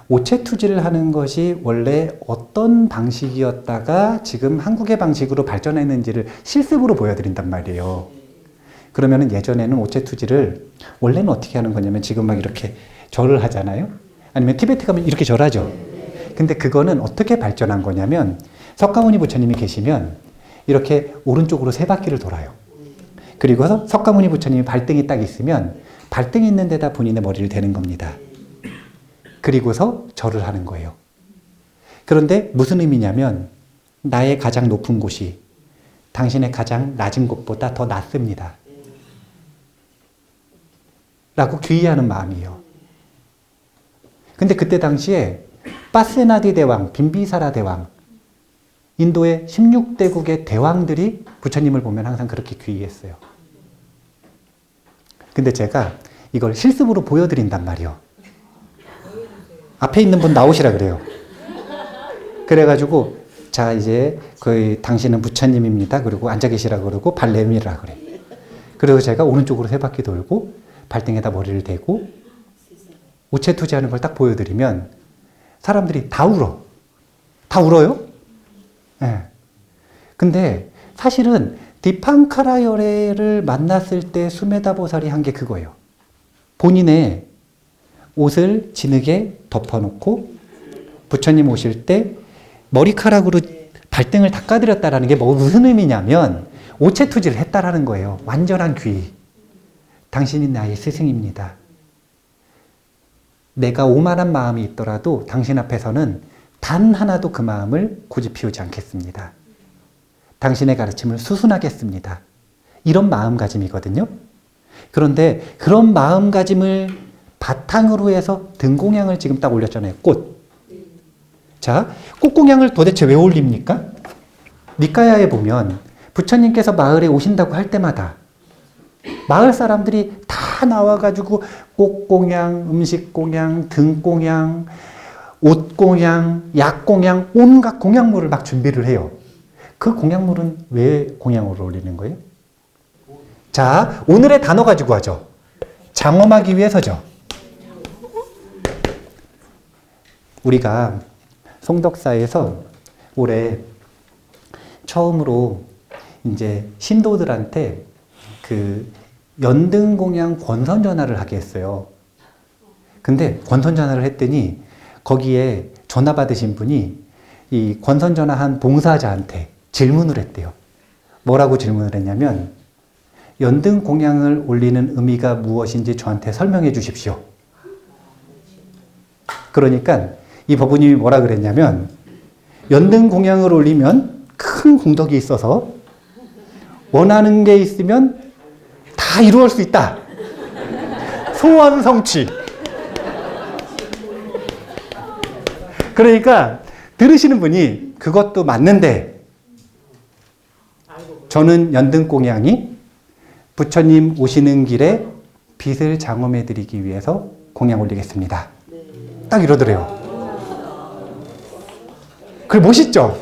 오체투지를 하는 것이 원래 어떤 방식이었다가 지금 한국의 방식으로 발전했는지를 실습으로 보여드린단 말이에요. 그러면은 예전에는 오체투지를 원래는 어떻게 하는 거냐면 지금 막 이렇게 절을 하잖아요. 아니면 티베트 가면 이렇게 절하죠. 근데 그거는 어떻게 발전한 거냐면 석가모니 부처님이 계시면 이렇게 오른쪽으로 3바퀴를 돌아요. 그리고서 석가모니 부처님이 발등이 딱 있으면 발등이 있는 데다 본인의 머리를 대는 겁니다. 그리고서 절을 하는 거예요. 그런데 무슨 의미냐면 나의 가장 높은 곳이 당신의 가장 낮은 곳보다 더 낮습니다. 라고 귀의하는 마음이에요. 근데 그때 당시에 파세나디 대왕, 빈비사라 대왕, 인도의 16대국의 대왕들이 부처님을 보면 항상 그렇게 귀의했어요. 근데 제가 이걸 실습으로 보여드린단 말이에요. 앞에 있는 분 나오시라 그래요. 그래가지고 자 이제 거의 당신은 부처님입니다. 그리고 앉아 계시라 그러고 발 내밀으라 그래. 그리고 제가 오른쪽으로 3바퀴 돌고 발등에다 머리를 대고 우체투지하는 걸 딱 보여드리면 사람들이 다 울어. 다 울어요? 네. 근데 사실은 디팡카라 열애를 만났을 때 수메다 보살이 한 게 그거예요. 본인의 옷을 진흙에 덮어놓고 부처님 오실 때 머리카락으로 발등을 닦아드렸다라는 게 무슨 의미냐면 오체투지를 했다라는 거예요. 완전한 귀의. 당신이 나의 스승입니다. 내가 오만한 마음이 있더라도 당신 앞에서는 단 하나도 그 마음을 고집 피우지 않겠습니다. 당신의 가르침을 수순하겠습니다. 이런 마음가짐이거든요. 그런데 그런 마음가짐을 바탕으로 해서 등공양을 지금 딱 올렸잖아요. 꽃. 자, 꽃공양을 도대체 왜 올립니까? 니까야에 보면 부처님께서 마을에 오신다고 할 때마다 마을 사람들이 다 나와가지고 꽃공양, 음식공양, 등공양, 옷공양, 약공양, 온갖 공양물을 막 준비를 해요. 그 공양물은 왜 공양으로 올리는 거예요? 자, 오늘의 단어 가지고 하죠. 장엄하기 위해서죠. 우리가 송덕사에서 올해 처음으로 이제 신도들한테 그 연등공양 권선전화를 하게 했어요. 근데 권선전화를 했더니 거기에 전화 받으신 분이 이 권선전화한 봉사자한테 질문을 했대요. 뭐라고 질문을 했냐면 연등공양을 올리는 의미가 무엇인지 저한테 설명해 주십시오. 그러니까 이 법부님이 뭐라 그랬냐면 연등공양을 올리면 큰 공덕이 있어서 원하는 게 있으면 다 이루어질 수 있다. 소원 성취. 그러니까 들으시는 분이 그것도 맞는데 저는 연등공양이 부처님 오시는 길에 빛을 장엄해 드리기 위해서 공양 올리겠습니다. 딱 이러더래요. 그게 멋있죠?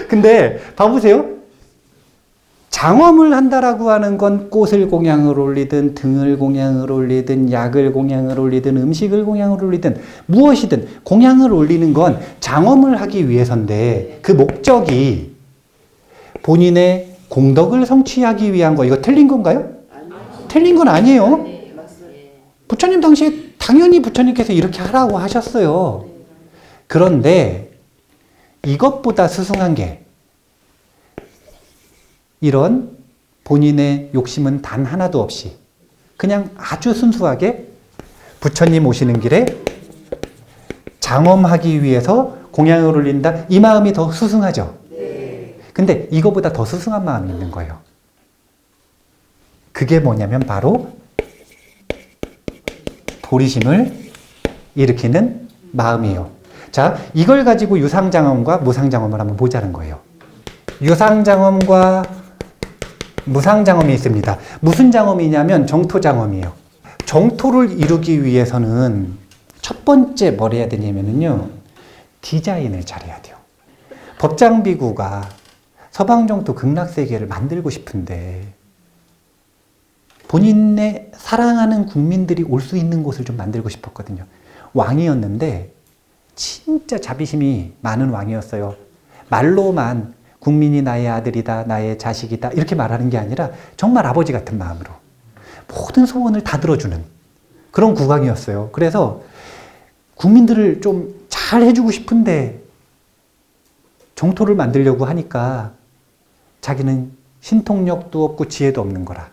근데 봐보세요. 장엄을 한다라고 하는 건 꽃을 공양을 올리든 등을 공양을 올리든 약을 공양을 올리든 음식을 공양을 올리든 무엇이든 공양을 올리는 건 장엄을 하기 위해서인데 그 목적이 본인의 공덕을 성취하기 위한 거 이거 틀린 건가요? 틀린 건 아니에요. 부처님 당시에 당연히 부처님께서 이렇게 하라고 하셨어요. 그런데 이것보다 스승한 게 이런 본인의 욕심은 단 하나도 없이 그냥 아주 순수하게 부처님 오시는 길에 장엄하기 위해서 공양을 올린다. 이 마음이 더 스승하죠. 근데 이거보다 더 스승한 마음이 있는 거예요. 그게 뭐냐면 바로 보리심을 일으키는 마음이에요. 자, 이걸 가지고 유상장엄과 무상장엄을 한번 보자는 거예요. 유상장엄과 무상장엄이 있습니다. 무슨 장엄이냐면 정토장엄이에요. 정토를 이루기 위해서는 첫 번째 뭘 해야 되냐면요. 디자인을 잘해야 돼요. 법장비구가 서방정토 극락세계를 만들고 싶은데 본인의 사랑하는 국민들이 올 수 있는 곳을 좀 만들고 싶었거든요. 왕이었는데 진짜 자비심이 많은 왕이었어요. 말로만 국민이 나의 아들이다, 나의 자식이다 이렇게 말하는 게 아니라 정말 아버지 같은 마음으로 모든 소원을 다 들어주는 그런 국왕이었어요. 그래서 국민들을 좀 잘 해주고 싶은데 정토를 만들려고 하니까 자기는 신통력도 없고 지혜도 없는 거라.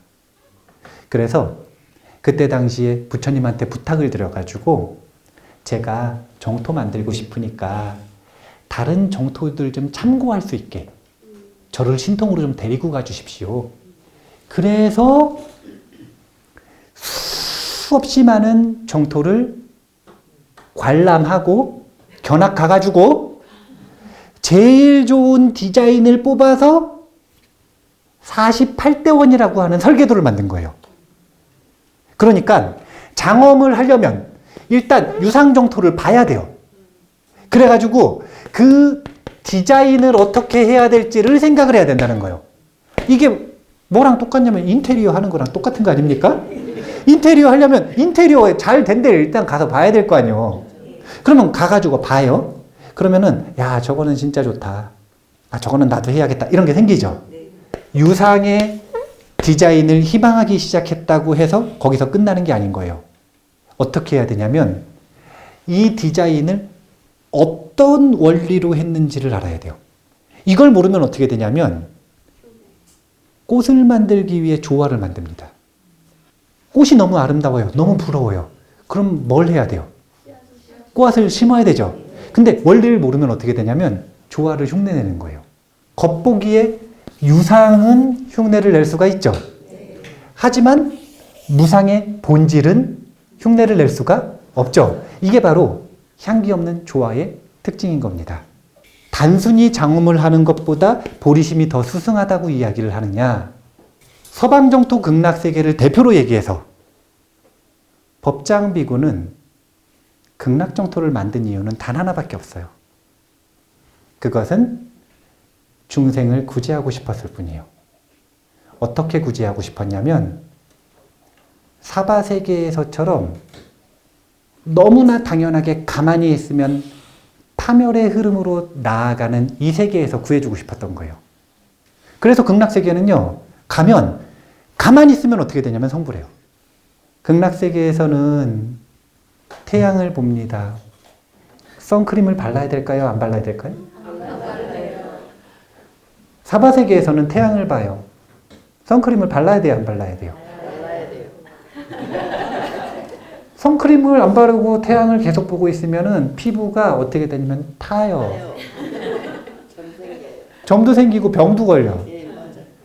그래서 그때 당시에 부처님한테 부탁을 드려가지고 제가 정토 만들고 싶으니까 다른 정토들 좀 참고할 수 있게 저를 신통으로 좀 데리고 가주십시오. 그래서 수없이 많은 정토를 관람하고 견학 가가지고 제일 좋은 디자인을 뽑아서 48대원이라고 하는 설계도를 만든 거예요. 그러니까 장엄을 하려면 일단 유상정토를 봐야 돼요. 그래가지고 그 디자인을 어떻게 해야 될지를 생각을 해야 된다는 거예요. 이게 뭐랑 똑같냐면 인테리어 하는 거랑 똑같은 거 아닙니까? 인테리어 하려면 인테리어에 잘 된 데를 일단 가서 봐야 될 거 아니에요. 그러면 가가지고 봐요. 그러면은 야 저거는 진짜 좋다. 아 저거는 나도 해야겠다. 이런 게 생기죠. 유상의 디자인을 희망하기 시작했다고 해서 거기서 끝나는 게 아닌 거예요. 어떻게 해야 되냐면 이 디자인을 어떤 원리로 했는지를 알아야 돼요. 이걸 모르면 어떻게 되냐면 꽃을 만들기 위해 조화를 만듭니다. 꽃이 너무 아름다워요. 너무 부러워요. 그럼 뭘 해야 돼요? 꽃을 심어야 되죠. 근데 원리를 모르면 어떻게 되냐면 조화를 흉내내는 거예요. 겉보기에 유상은 흉내를 낼 수가 있죠. 하지만 무상의 본질은 흉내를 낼 수가 없죠. 이게 바로 향기 없는 조화의 특징인 겁니다. 단순히 장음을 하는 것보다 보리심이 더 수승하다고 이야기를 하느냐? 서방정토 극락세계를 대표로 얘기해서 법장비구는 극락정토를 만든 이유는 단 하나밖에 없어요. 그것은 중생을 구제하고 싶었을 뿐이에요. 어떻게 구제하고 싶었냐면 사바세계에서처럼 너무나 당연하게 가만히 있으면 파멸의 흐름으로 나아가는 이 세계에서 구해주고 싶었던 거예요. 그래서 극락세계는요, 가면 가만히 있으면 어떻게 되냐면 성불해요. 극락세계에서는 태양을 봅니다. 선크림을 발라야 될까요? 안 발라야 될까요? 사바세계에서는 태양을 봐요. 선크림을 발라야 돼요? 안 발라야 돼요? 선크림을 안 바르고 태양을 계속 보고 있으면은 피부가 어떻게 되냐면 타요. 점도 생기고 병도 걸려.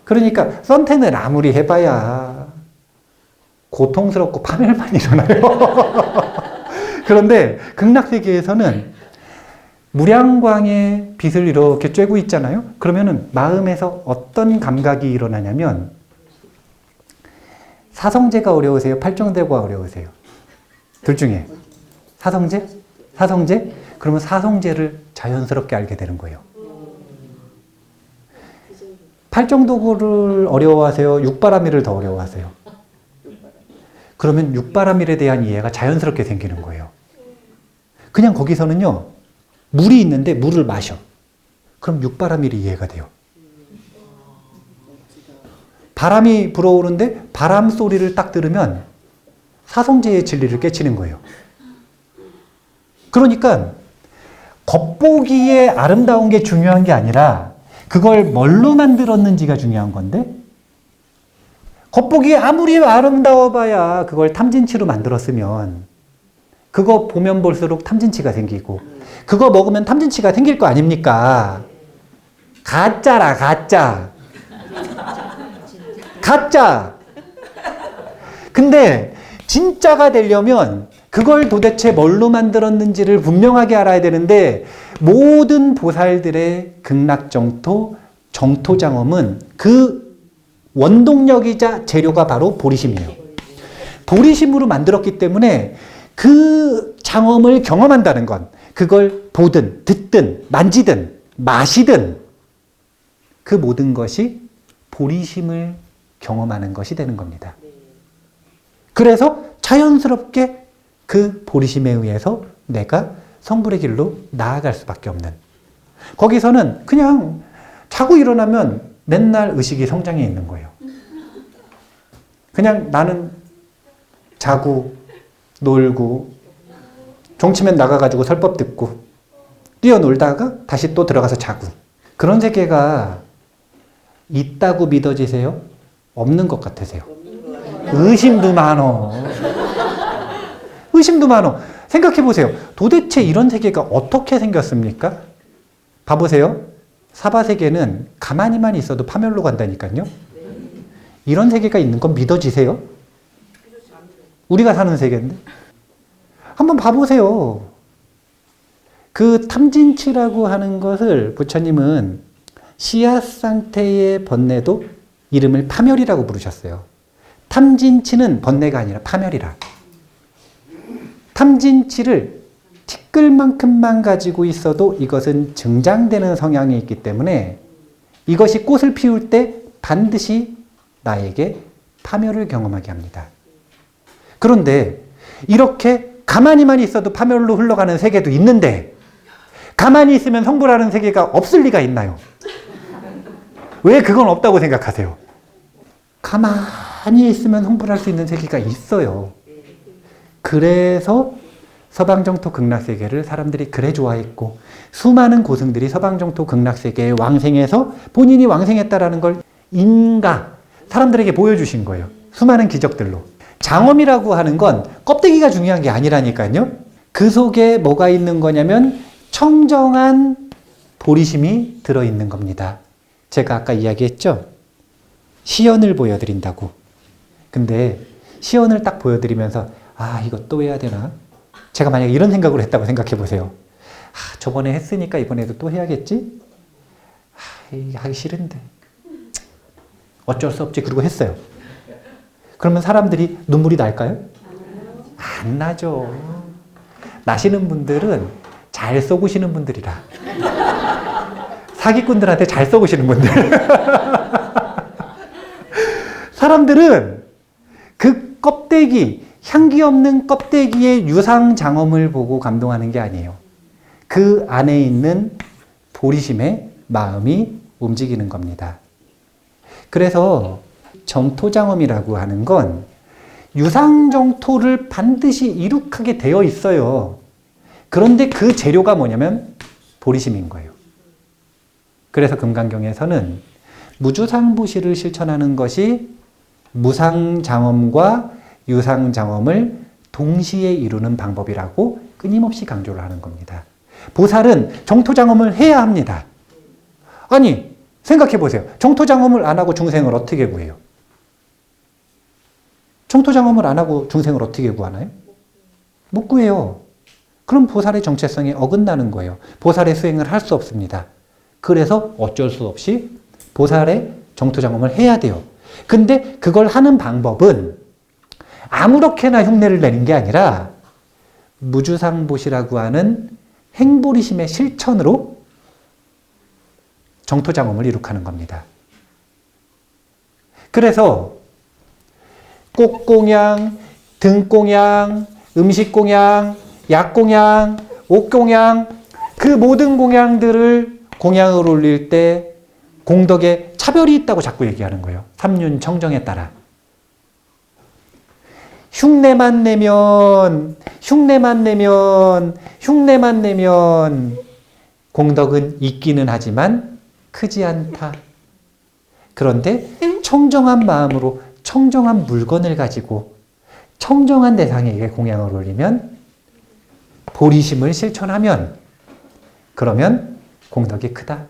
그러니까 선탠을 아무리 해봐야 고통스럽고 파멸만 일어나요. 그런데 극락세계에서는 무량광의 빛을 이렇게 쬐고 있잖아요. 그러면은 마음에서 어떤 감각이 일어나냐면 사성제가 어려우세요? 팔정제가 어려우세요? 둘 중에 사성제? 사성제? 그러면 사성제를 자연스럽게 알게 되는 거예요. 팔정도구를 어려워하세요? 육바라밀을 더 어려워하세요? 그러면 육바라밀에 대한 이해가 자연스럽게 생기는 거예요. 그냥 거기서는요, 물이 있는데 물을 마셔. 그럼 육바라밀이 이해가 돼요. 바람이 불어오는데 바람 소리를 딱 들으면 사성제의 진리를 깨치는 거예요. 그러니까 겉보기에 아름다운 게 중요한 게 아니라 그걸 뭘로 만들었는지가 중요한 건데, 겉보기에 아무리 아름다워 봐야 그걸 탐진치로 만들었으면 그거 보면 볼수록 탐진치가 생기고 그거 먹으면 탐진치가 생길 거 아닙니까? 가짜라, 가짜. 가짜. 근데 진짜가 되려면 그걸 도대체 뭘로 만들었는지를 분명하게 알아야 되는데, 모든 보살들의 극락정토, 정토장엄은 그 원동력이자 재료가 바로 보리심이에요. 보리심으로 만들었기 때문에 그 장엄을 경험한다는 건, 그걸 보든 듣든 만지든 마시든 그 모든 것이 보리심을 경험하는 것이 되는 겁니다. 그래서 자연스럽게 그 보리심에 의해서 내가 성불의 길로 나아갈 수밖에 없는, 거기서는 그냥 자고 일어나면 맨날 의식이 성장해 있는 거예요. 그냥 나는 자고 놀고 종치면 나가가지고 설법 듣고 뛰어놀다가 다시 또 들어가서 자고, 그런 세계가 있다고 믿어지세요? 없는 것 같으세요? 의심도 많어. 의심도 많어. 생각해 보세요. 도대체 이런 세계가 어떻게 생겼습니까? 봐보세요. 사바세계는 가만히만 있어도 파멸로 간다니까요. 이런 세계가 있는 건 믿어지세요? 우리가 사는 세계인데. 한번 봐보세요. 그 탐진치라고 하는 것을 부처님은 씨앗 상태의 번뇌도 이름을 파멸이라고 부르셨어요. 탐진치는 번뇌가 아니라 파멸이라. 탐진치를 티끌만큼만 가지고 있어도 이것은 증장되는 성향이 있기 때문에 이것이 꽃을 피울 때 반드시 나에게 파멸을 경험하게 합니다. 그런데 이렇게 가만히만 있어도 파멸로 흘러가는 세계도 있는데, 가만히 있으면 성불하는 세계가 없을 리가 있나요? 왜 그건 없다고 생각하세요? 가만히 있으면 성불할 수 있는 세계가 있어요. 그래서 서방정토 극락세계를 사람들이 그래 좋아했고, 수많은 고승들이 서방정토 극락세계에 왕생해서 본인이 왕생했다라는 걸 사람들에게 보여주신 거예요. 수많은 기적들로. 장엄이라고 하는 건 껍데기가 중요한 게 아니라니까요. 그 속에 뭐가 있는 거냐면 청정한 보리심이 들어있는 겁니다. 제가 아까 이야기했죠? 시연을 보여드린다고. 근데 시연을 딱 보여드리면서 아, 이거 또 해야 되나? 제가 만약 이런 생각을 했다고 생각해 보세요. 아, 저번에 했으니까 이번에도 또 해야겠지? 아, 하기 싫은데. 어쩔 수 없지. 그러고 했어요. 그러면 사람들이 눈물이 날까요? 안 나죠. 나시는 분들은 잘 쏘구시는 분들이라. 사기꾼들한테 잘 쏘구시는 분들. 사람들은 그 껍데기, 향기 없는 껍데기의 유상장엄을 보고 감동하는 게 아니에요. 그 안에 있는 보리심에 마음이 움직이는 겁니다. 그래서 정토장엄이라고 하는 건 유상정토를 반드시 이룩하게 되어 있어요. 그런데 그 재료가 뭐냐면 보리심인 거예요. 그래서 금강경에서는 무주상부시를 실천하는 것이 무상장엄과 유상장엄을 동시에 이루는 방법이라고 끊임없이 강조를 하는 겁니다. 보살은 정토장엄을 해야 합니다. 아니, 생각해 보세요. 정토장엄을 안 하고 중생을 어떻게 구해요? 정토장엄을 안 하고 중생을 어떻게 구하나요? 못 구해요. 그럼 보살의 정체성에 어긋나는 거예요. 보살의 수행을 할 수 없습니다. 그래서 어쩔 수 없이 보살의 정토장엄을 해야 돼요. 근데 그걸 하는 방법은 아무렇게나 흉내를 내는 게 아니라 무주상보시라고 하는 행보리심의 실천으로 정토장엄을 이룩하는 겁니다. 그래서 꽃공양, 등공양, 음식공양, 약공양, 옷공양, 그 모든 공양들을 공양을 올릴 때 공덕에 차별이 있다고 자꾸 얘기하는 거예요. 삼륜 청정에 따라. 흉내만 내면 공덕은 있기는 하지만 크지 않다. 그런데 청정한 마음으로 청정한 물건을 가지고 청정한 대상에게 공양을 올리면 보리심을 실천하면 그러면 공덕이 크다.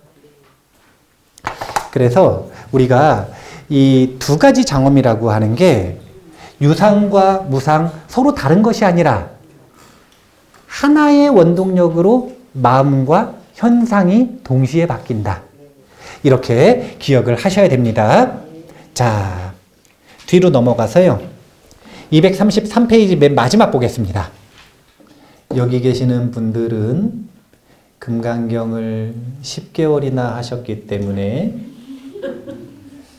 그래서 우리가 이 두 가지 장엄이라고 하는 게 유상과 무상 서로 다른 것이 아니라 하나의 원동력으로 마음과 현상이 동시에 바뀐다. 이렇게 기억을 하셔야 됩니다. 자, 뒤로 넘어가서요. 233페이지 맨 마지막 보겠습니다. 여기 계시는 분들은 금강경을 10개월이나 하셨기 때문에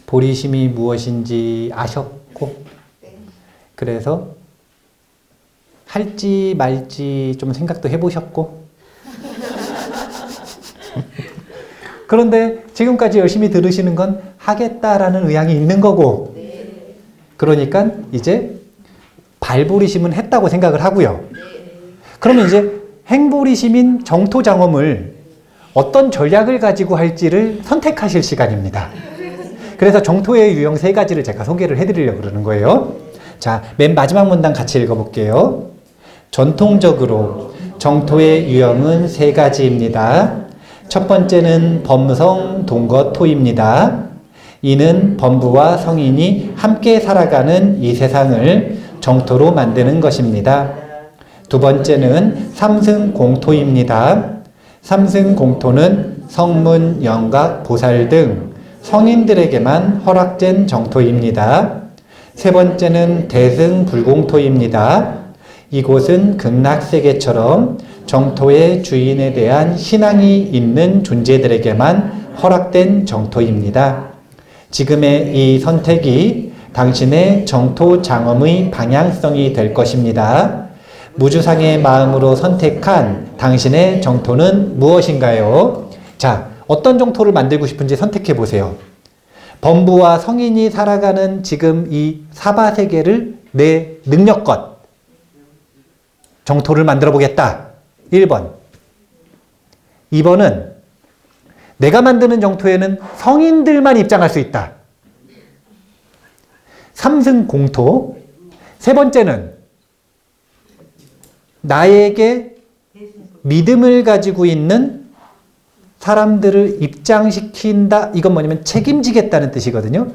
보리심이 무엇인지 아셨고 그래서 할지 말지 좀 생각도 해보셨고 그런데 지금까지 열심히 들으시는 건 하겠다라는 의향이 있는 거고 그러니까 이제 발보리심은 했다고 생각을 하고요. 그러면 이제 행보리심인 정토장엄을 어떤 전략을 가지고 할지를 선택하실 시간입니다. 그래서 정토의 유형 3가지를 제가 소개를 해드리려고 그러는 거예요. 자, 맨 마지막 문단 같이 읽어볼게요. 전통적으로 정토의 유형은 3가지입니다. 첫 번째는 범성, 동거, 토입니다. 이는 범부와 성인이 함께 살아가는 이 세상을 정토로 만드는 것입니다. 두 번째는 삼승 공토입니다. 삼승 공토는 성문, 영각, 보살 등 성인들에게만 허락된 정토입니다. 세 번째는 대승 불공토입니다. 이곳은 극락세계처럼 정토의 주인에 대한 신앙이 있는 존재들에게만 허락된 정토입니다. 지금의 이 선택이 당신의 정토 장엄의 방향성이 될 것입니다. 무주상의 마음으로 선택한 당신의 정토는 무엇인가요? 자, 어떤 정토를 만들고 싶은지 선택해 보세요. 범부와 성인이 살아가는 지금 이 사바세계를 내 능력껏 정토를 만들어 보겠다. 1번. 2번은 내가 만드는 정토에는 성인들만 입장할 수 있다. 삼승 공토. 세 번째는 나에게 믿음을 가지고 있는 사람들을 입장시킨다. 이건 뭐냐면 책임지겠다는 뜻이거든요.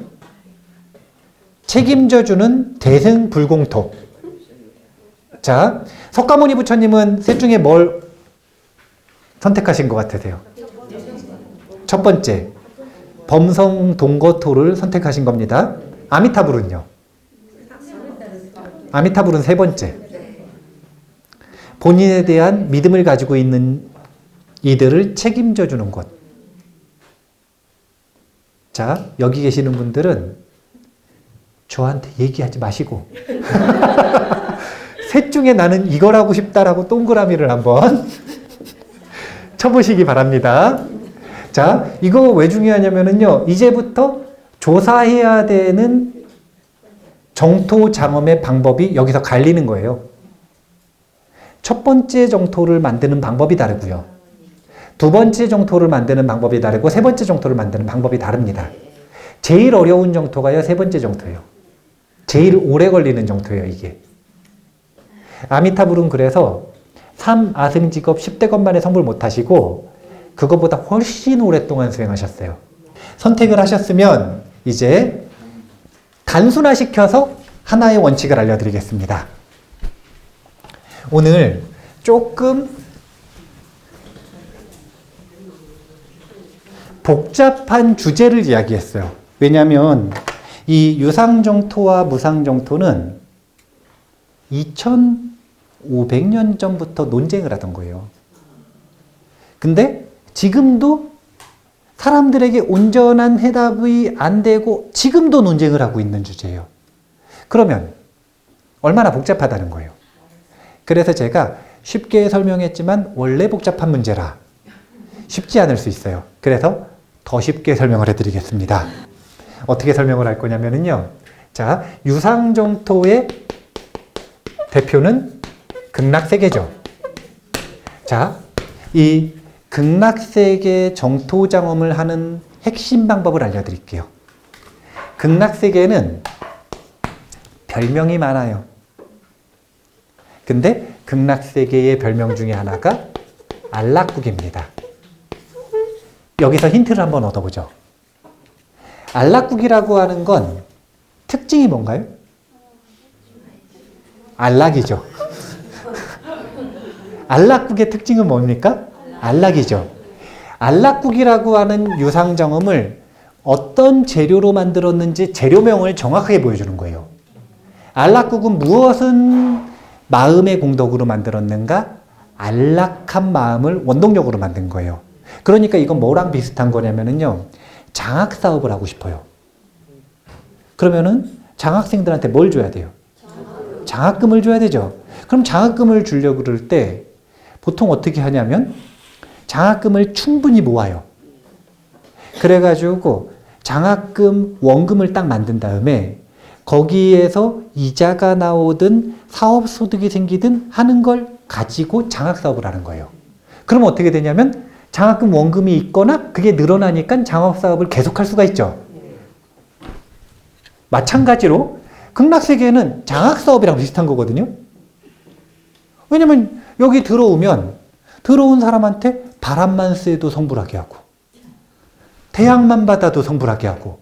책임져주는 대승불공토. 자, 석가모니 부처님은 셋 중에 뭘 선택하신 것 같으세요? 첫 번째, 범성동거토를 선택하신 겁니다. 아미타불은요? 아미타불은 세 번째. 본인에 대한 믿음을 가지고 있는 이들을 책임져 주는 것. 자, 여기 계시는 분들은 저한테 얘기하지 마시고 셋 중에 나는 이걸 하고 싶다라고 동그라미를 한번 쳐보시기 바랍니다. 자, 이거 왜 중요하냐면요. 이제부터 조사해야 되는 정토 장엄의 방법이 여기서 갈리는 거예요. 첫 번째 정토를 만드는 방법이 다르고요. 두 번째 정토를 만드는 방법이 다르고 세 번째 정토를 만드는 방법이 다릅니다. 제일 어려운 정토가요, 세 번째 정토예요. 제일 오래 걸리는 정토예요, 이게. 아미타불은 그래서 3아승직업 10대건 만에 성불 못하시고 그거보다 훨씬 오랫동안 수행하셨어요. 선택을 하셨으면 이제 단순화시켜서 하나의 원칙을 알려드리겠습니다. 오늘 조금 복잡한 주제를 이야기했어요. 왜냐하면 이 유상정토와 무상정토는 2500년 전부터 논쟁을 하던 거예요. 근데 지금도 사람들에게 온전한 해답이 안 되고 지금도 논쟁을 하고 있는 주제예요. 그러면 얼마나 복잡하다는 거예요. 그래서 제가 쉽게 설명했지만 원래 복잡한 문제라 쉽지 않을 수 있어요. 그래서 더 쉽게 설명을 해드리겠습니다. 어떻게 설명을 할 거냐면요. 자, 유상정토의 대표는 극락세계죠. 자, 이 극락세계 정토장엄을 하는 핵심 방법을 알려드릴게요. 극락세계는 별명이 많아요. 근데 극락세계의 별명 중에 하나가 안락국입니다. 여기서 힌트를 한번 얻어보죠. 안락국이라고 하는 건 특징이 뭔가요? 안락이죠. 안락국의 특징은 뭡니까? 안락이죠. 안락국이라고 하는 유상정음을 어떤 재료로 만들었는지 재료명을 정확하게 보여주는 거예요. 안락국은 무엇은 마음의 공덕으로 만들었는가? 안락한 마음을 원동력으로 만든 거예요. 그러니까 이건 뭐랑 비슷한 거냐면요. 장학 사업을 하고 싶어요. 그러면은 장학생들한테 뭘 줘야 돼요? 장학금을 줘야 되죠. 그럼 장학금을 주려고 그럴 때 보통 어떻게 하냐면 장학금을 충분히 모아요. 그래가지고 장학금 원금을 딱 만든 다음에 거기에서 이자가 나오든 사업소득이 생기든 하는 걸 가지고 장학사업을 하는 거예요. 그럼 어떻게 되냐면 장학금 원금이 있거나 그게 늘어나니까 장학사업을 계속할 수가 있죠. 마찬가지로 극락세계는 장학사업이랑 비슷한 거거든요. 왜냐면 여기 들어오면 들어온 사람한테 바람만 쐬도 성불하게 하고 태양만 받아도 성불하게 하고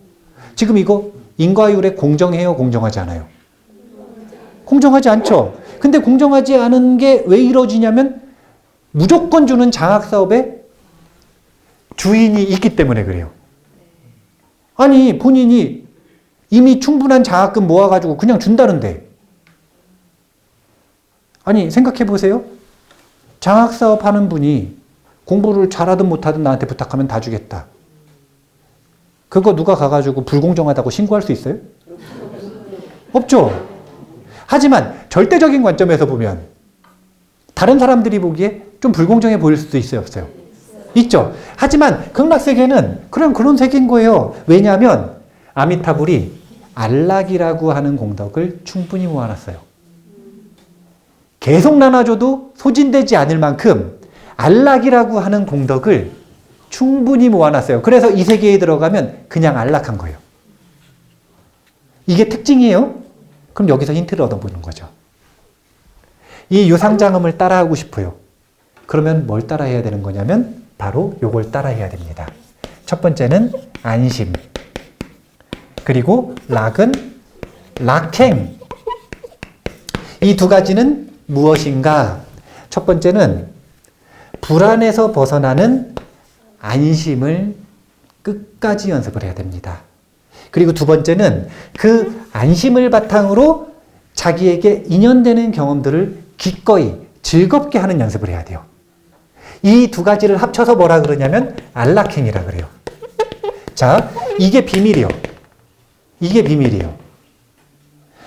지금 이거 인과율에 공정해요? 공정하지 않아요? 공정하지 않죠. 근데 공정하지 않은 게 왜 이루어지냐면 무조건 주는 장학사업에 주인이 있기 때문에 그래요. 아니 본인이 이미 충분한 장학금 모아가지고 그냥 준다는데 아니 생각해 보세요. 장학사업 하는 분이 공부를 잘하든 못하든 나한테 부탁하면 다 주겠다. 그거 누가 가가지고 불공정하다고 신고할 수 있어요? 없죠. 하지만 절대적인 관점에서 보면 다른 사람들이 보기에 좀 불공정해 보일 수도 있어요, 없어요? 있죠. 하지만 극락세계는 그런 세계인 거예요. 왜냐하면 아미타불이 안락이라고 하는 공덕을 충분히 모아놨어요. 계속 나눠줘도 소진되지 않을 만큼 안락이라고 하는 공덕을 충분히 모아놨어요. 그래서 이 세계에 들어가면 그냥 안락한 거예요. 이게 특징이에요. 그럼 여기서 힌트를 얻어보는 거죠. 이 유상장엄을 따라하고 싶어요. 그러면 뭘 따라해야 되는 거냐면 바로 요걸 따라해야 됩니다. 첫 번째는 안심, 그리고 락은 락행. 이 두 가지는 무엇인가? 첫 번째는 불안에서 벗어나는 안심을 끝까지 연습을 해야 됩니다. 그리고 두 번째는 그 안심을 바탕으로 자기에게 인연되는 경험들을 기꺼이 즐겁게 하는 연습을 해야 돼요. 이 두 가지를 합쳐서 뭐라 그러냐면 안락행이라 그래요. 자, 이게 비밀이요. 이게 비밀이에요.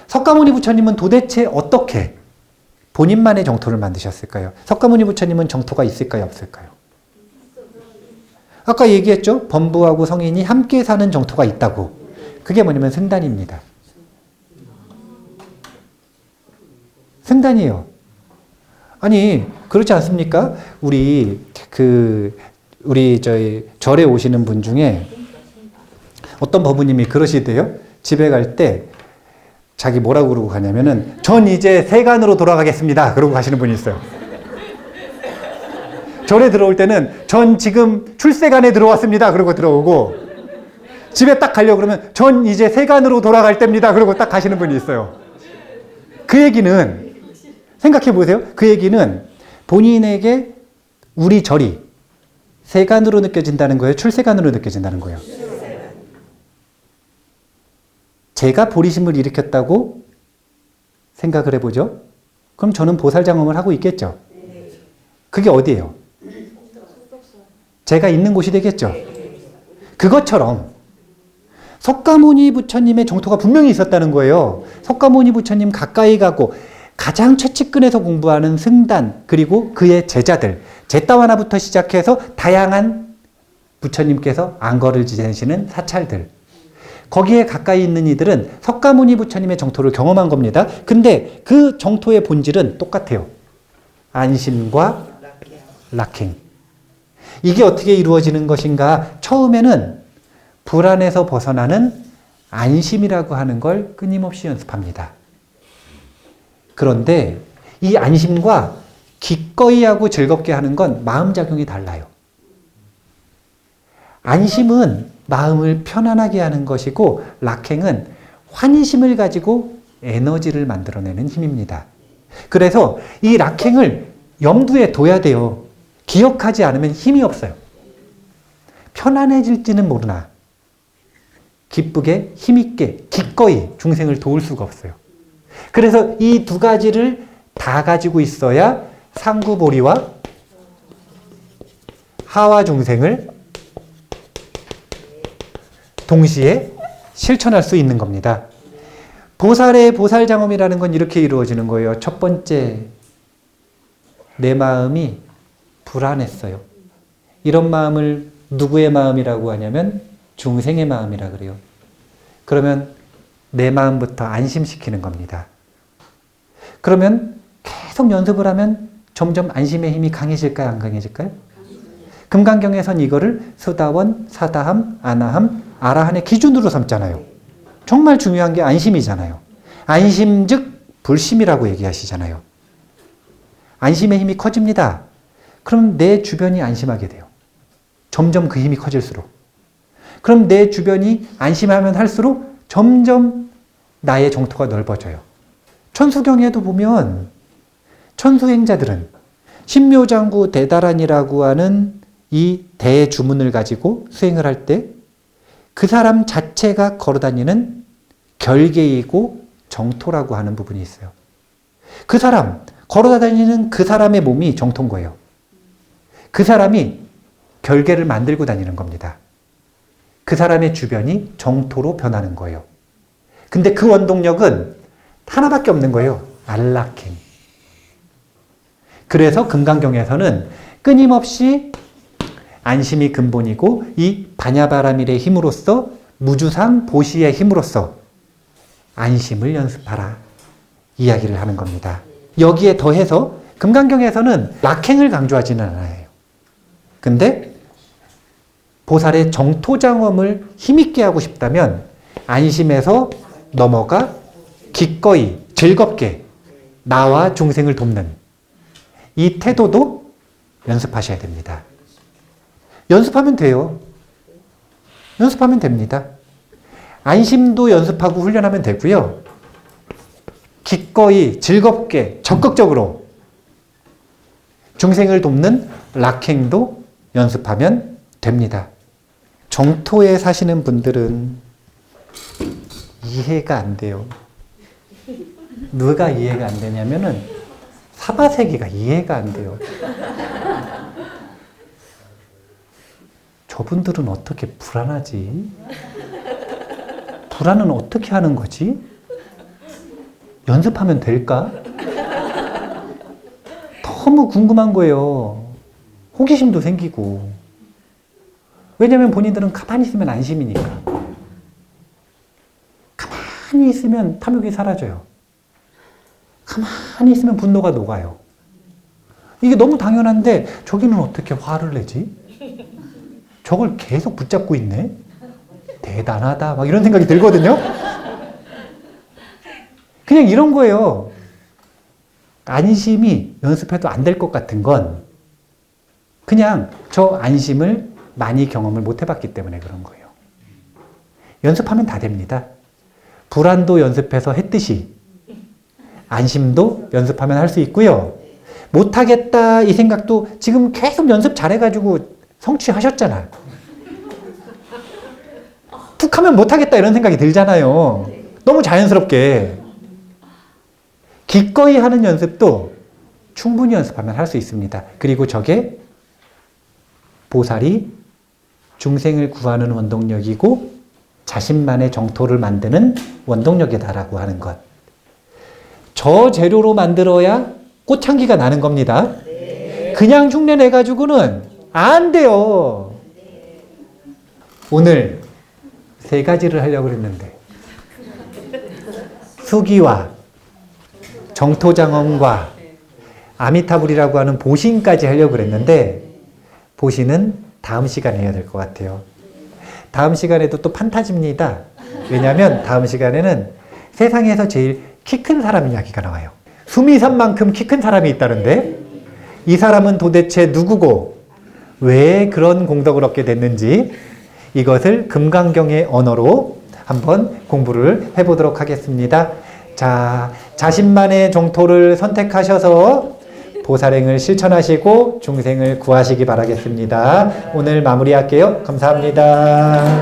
석가모니 부처님은 도대체 어떻게 본인만의 정토를 만드셨을까요? 석가모니 부처님은 정토가 있을까요? 없을까요? 아까 얘기했죠? 범부하고 성인이 함께 사는 정토가 있다고. 그게 뭐냐면 승단입니다. 승단이에요. 아니, 그렇지 않습니까? 우리 저희 절에 오시는 분 중에 어떤 법부님이 그러시대요. 집에 갈 때 자기 뭐라고 그러고 가냐면은 전 이제 세간으로 돌아가겠습니다. 그러고 가시는 분이 있어요. 절에 들어올 때는 전 지금 출세간에 들어왔습니다. 그러고 들어오고 집에 딱 가려고 그러면 전 이제 세간으로 돌아갈 때입니다. 그러고 딱 가시는 분이 있어요. 그 얘기는 생각해 보세요. 그 얘기는 본인에게 우리 절이 세간으로 느껴진다는 거예요? 출세간으로 느껴진다는 거예요? 제가 보리심을 일으켰다고 생각을 해보죠. 그럼 저는 보살장엄을 하고 있겠죠. 그게 어디예요? 제가 있는 곳이 되겠죠. 그것처럼 석가모니 부처님의 정토가 분명히 있었다는 거예요. 석가모니 부처님 가까이 가고 가장 최측근에서 공부하는 승단, 그리고 그의 제자들, 제따와나부터 시작해서 다양한 부처님께서 안거를 지내시는 사찰들, 거기에 가까이 있는 이들은 석가모니 부처님의 정토를 경험한 겁니다. 근데 그 정토의 본질은 똑같아요. 안심과 락행. 이게 어떻게 이루어지는 것인가? 처음에는 불안에서 벗어나는 안심이라고 하는 걸 끊임없이 연습합니다. 그런데 이 안심과 기꺼이 하고 즐겁게 하는 건 마음작용이 달라요. 안심은 마음을 편안하게 하는 것이고 락행은 환희심을 가지고 에너지를 만들어내는 힘입니다. 그래서 이 락행을 염두에 둬야 돼요. 기억하지 않으면 힘이 없어요. 편안해질지는 모르나 기쁘게 힘있게 기꺼이 중생을 도울 수가 없어요. 그래서 이 두 가지를 다 가지고 있어야 상구보리와 하와 중생을 동시에 실천할 수 있는 겁니다. 보살의 보살장엄이라는 건 이렇게 이루어지는 거예요. 첫 번째, 내 마음이 불안했어요. 이런 마음을 누구의 마음이라고 하냐면 중생의 마음이라 그래요. 그러면 내 마음부터 안심시키는 겁니다. 그러면 계속 연습을 하면 점점 안심의 힘이 강해질까요? 안 강해질까요? 금강경에선 이거를 수다원, 사다함, 아나함, 아라한의 기준으로 삼잖아요. 정말 중요한 게 안심이잖아요. 안심 즉 불심이라고 얘기하시잖아요. 안심의 힘이 커집니다. 그럼 내 주변이 안심하게 돼요. 점점 그 힘이 커질수록. 그럼 내 주변이 안심하면 할수록 점점 나의 정토가 넓어져요. 천수경에도 보면 천수행자들은 신묘장구 대다란이라고 하는 이 대주문을 가지고 수행을 할 때 그 사람 자체가 걸어다니는 결계이고 정토라고 하는 부분이 있어요. 그 사람, 걸어다니는 그 사람의 몸이 정토인 거예요. 그 사람이 결계를 만들고 다니는 겁니다. 그 사람의 주변이 정토로 변하는 거예요. 근데 그 원동력은 하나밖에 없는 거예요. 안락행. 그래서 금강경에서는 끊임없이 안심이 근본이고 이 바냐바라밀의 힘으로써 무주상 보시의 힘으로써 안심을 연습하라 이야기를 하는 겁니다. 여기에 더해서 금강경에서는 락행을 강조하지는 않아요. 근데 보살의 정토장엄을 힘있게 하고 싶다면 안심에서 넘어가 기꺼이 즐겁게 나와 중생을 돕는 이 태도도 연습하셔야 됩니다. 연습하면 돼요. 연습하면 됩니다. 안심도 연습하고 훈련하면 되고요. 기꺼이 즐겁게 적극적으로 중생을 돕는 락행도 연습하면 됩니다. 정토에 사시는 분들은 이해가 안 돼요. 누가 이해가 안 되냐면은 사바세계가 이해가 안 돼요. 저분들은 어떻게 불안하지? 불안은 어떻게 하는 거지? 연습하면 될까? 너무 궁금한 거예요. 호기심도 생기고. 왜냐면 본인들은 가만히 있으면 안심이니까. 가만히 있으면 탐욕이 사라져요. 가만히 있으면 분노가 녹아요. 이게 너무 당연한데 저기는 어떻게 화를 내지? 저걸 계속 붙잡고 있네? 대단하다. 막 이런 생각이 들거든요. 그냥 이런 거예요. 안심이 연습해도 안 될 것 같은 건 그냥 저 안심을 많이 경험을 못 해봤기 때문에 그런 거예요. 연습하면 다 됩니다. 불안도 연습해서 했듯이 안심도 연습하면 할 수 있고요. 못하겠다 이 생각도 지금 계속 연습 잘해가지고 성취하셨잖아. 툭 하면 못하겠다 이런 생각이 들잖아요. 너무 자연스럽게. 기꺼이 하는 연습도 충분히 연습하면 할 수 있습니다. 그리고 저게 보살이 중생을 구하는 원동력이고 자신만의 정토를 만드는 원동력이다라고 하는 것. 저 재료로 만들어야 꽃향기가 나는 겁니다. 그냥 흉내 내가지고는 안 돼요. 오늘 3가지를 하려고 했는데 수기와 정토장엄과 아미타불이라고 하는 보신까지 하려고 했는데 보신은 다음 시간에 해야 될 것 같아요. 다음 시간에도 또 판타지입니다. 왜냐하면 다음 시간에는 세상에서 제일 키 큰 사람 이야기가 나와요. 수미산만큼 키 큰 사람이 있다는데 이 사람은 도대체 누구고 왜 그런 공덕을 얻게 됐는지 이것을 금강경의 언어로 한번 공부를 해보도록 하겠습니다. 자, 자신만의 정토를 선택하셔서 보살행을 실천하시고 중생을 구하시기 바라겠습니다. 오늘 마무리할게요. 감사합니다.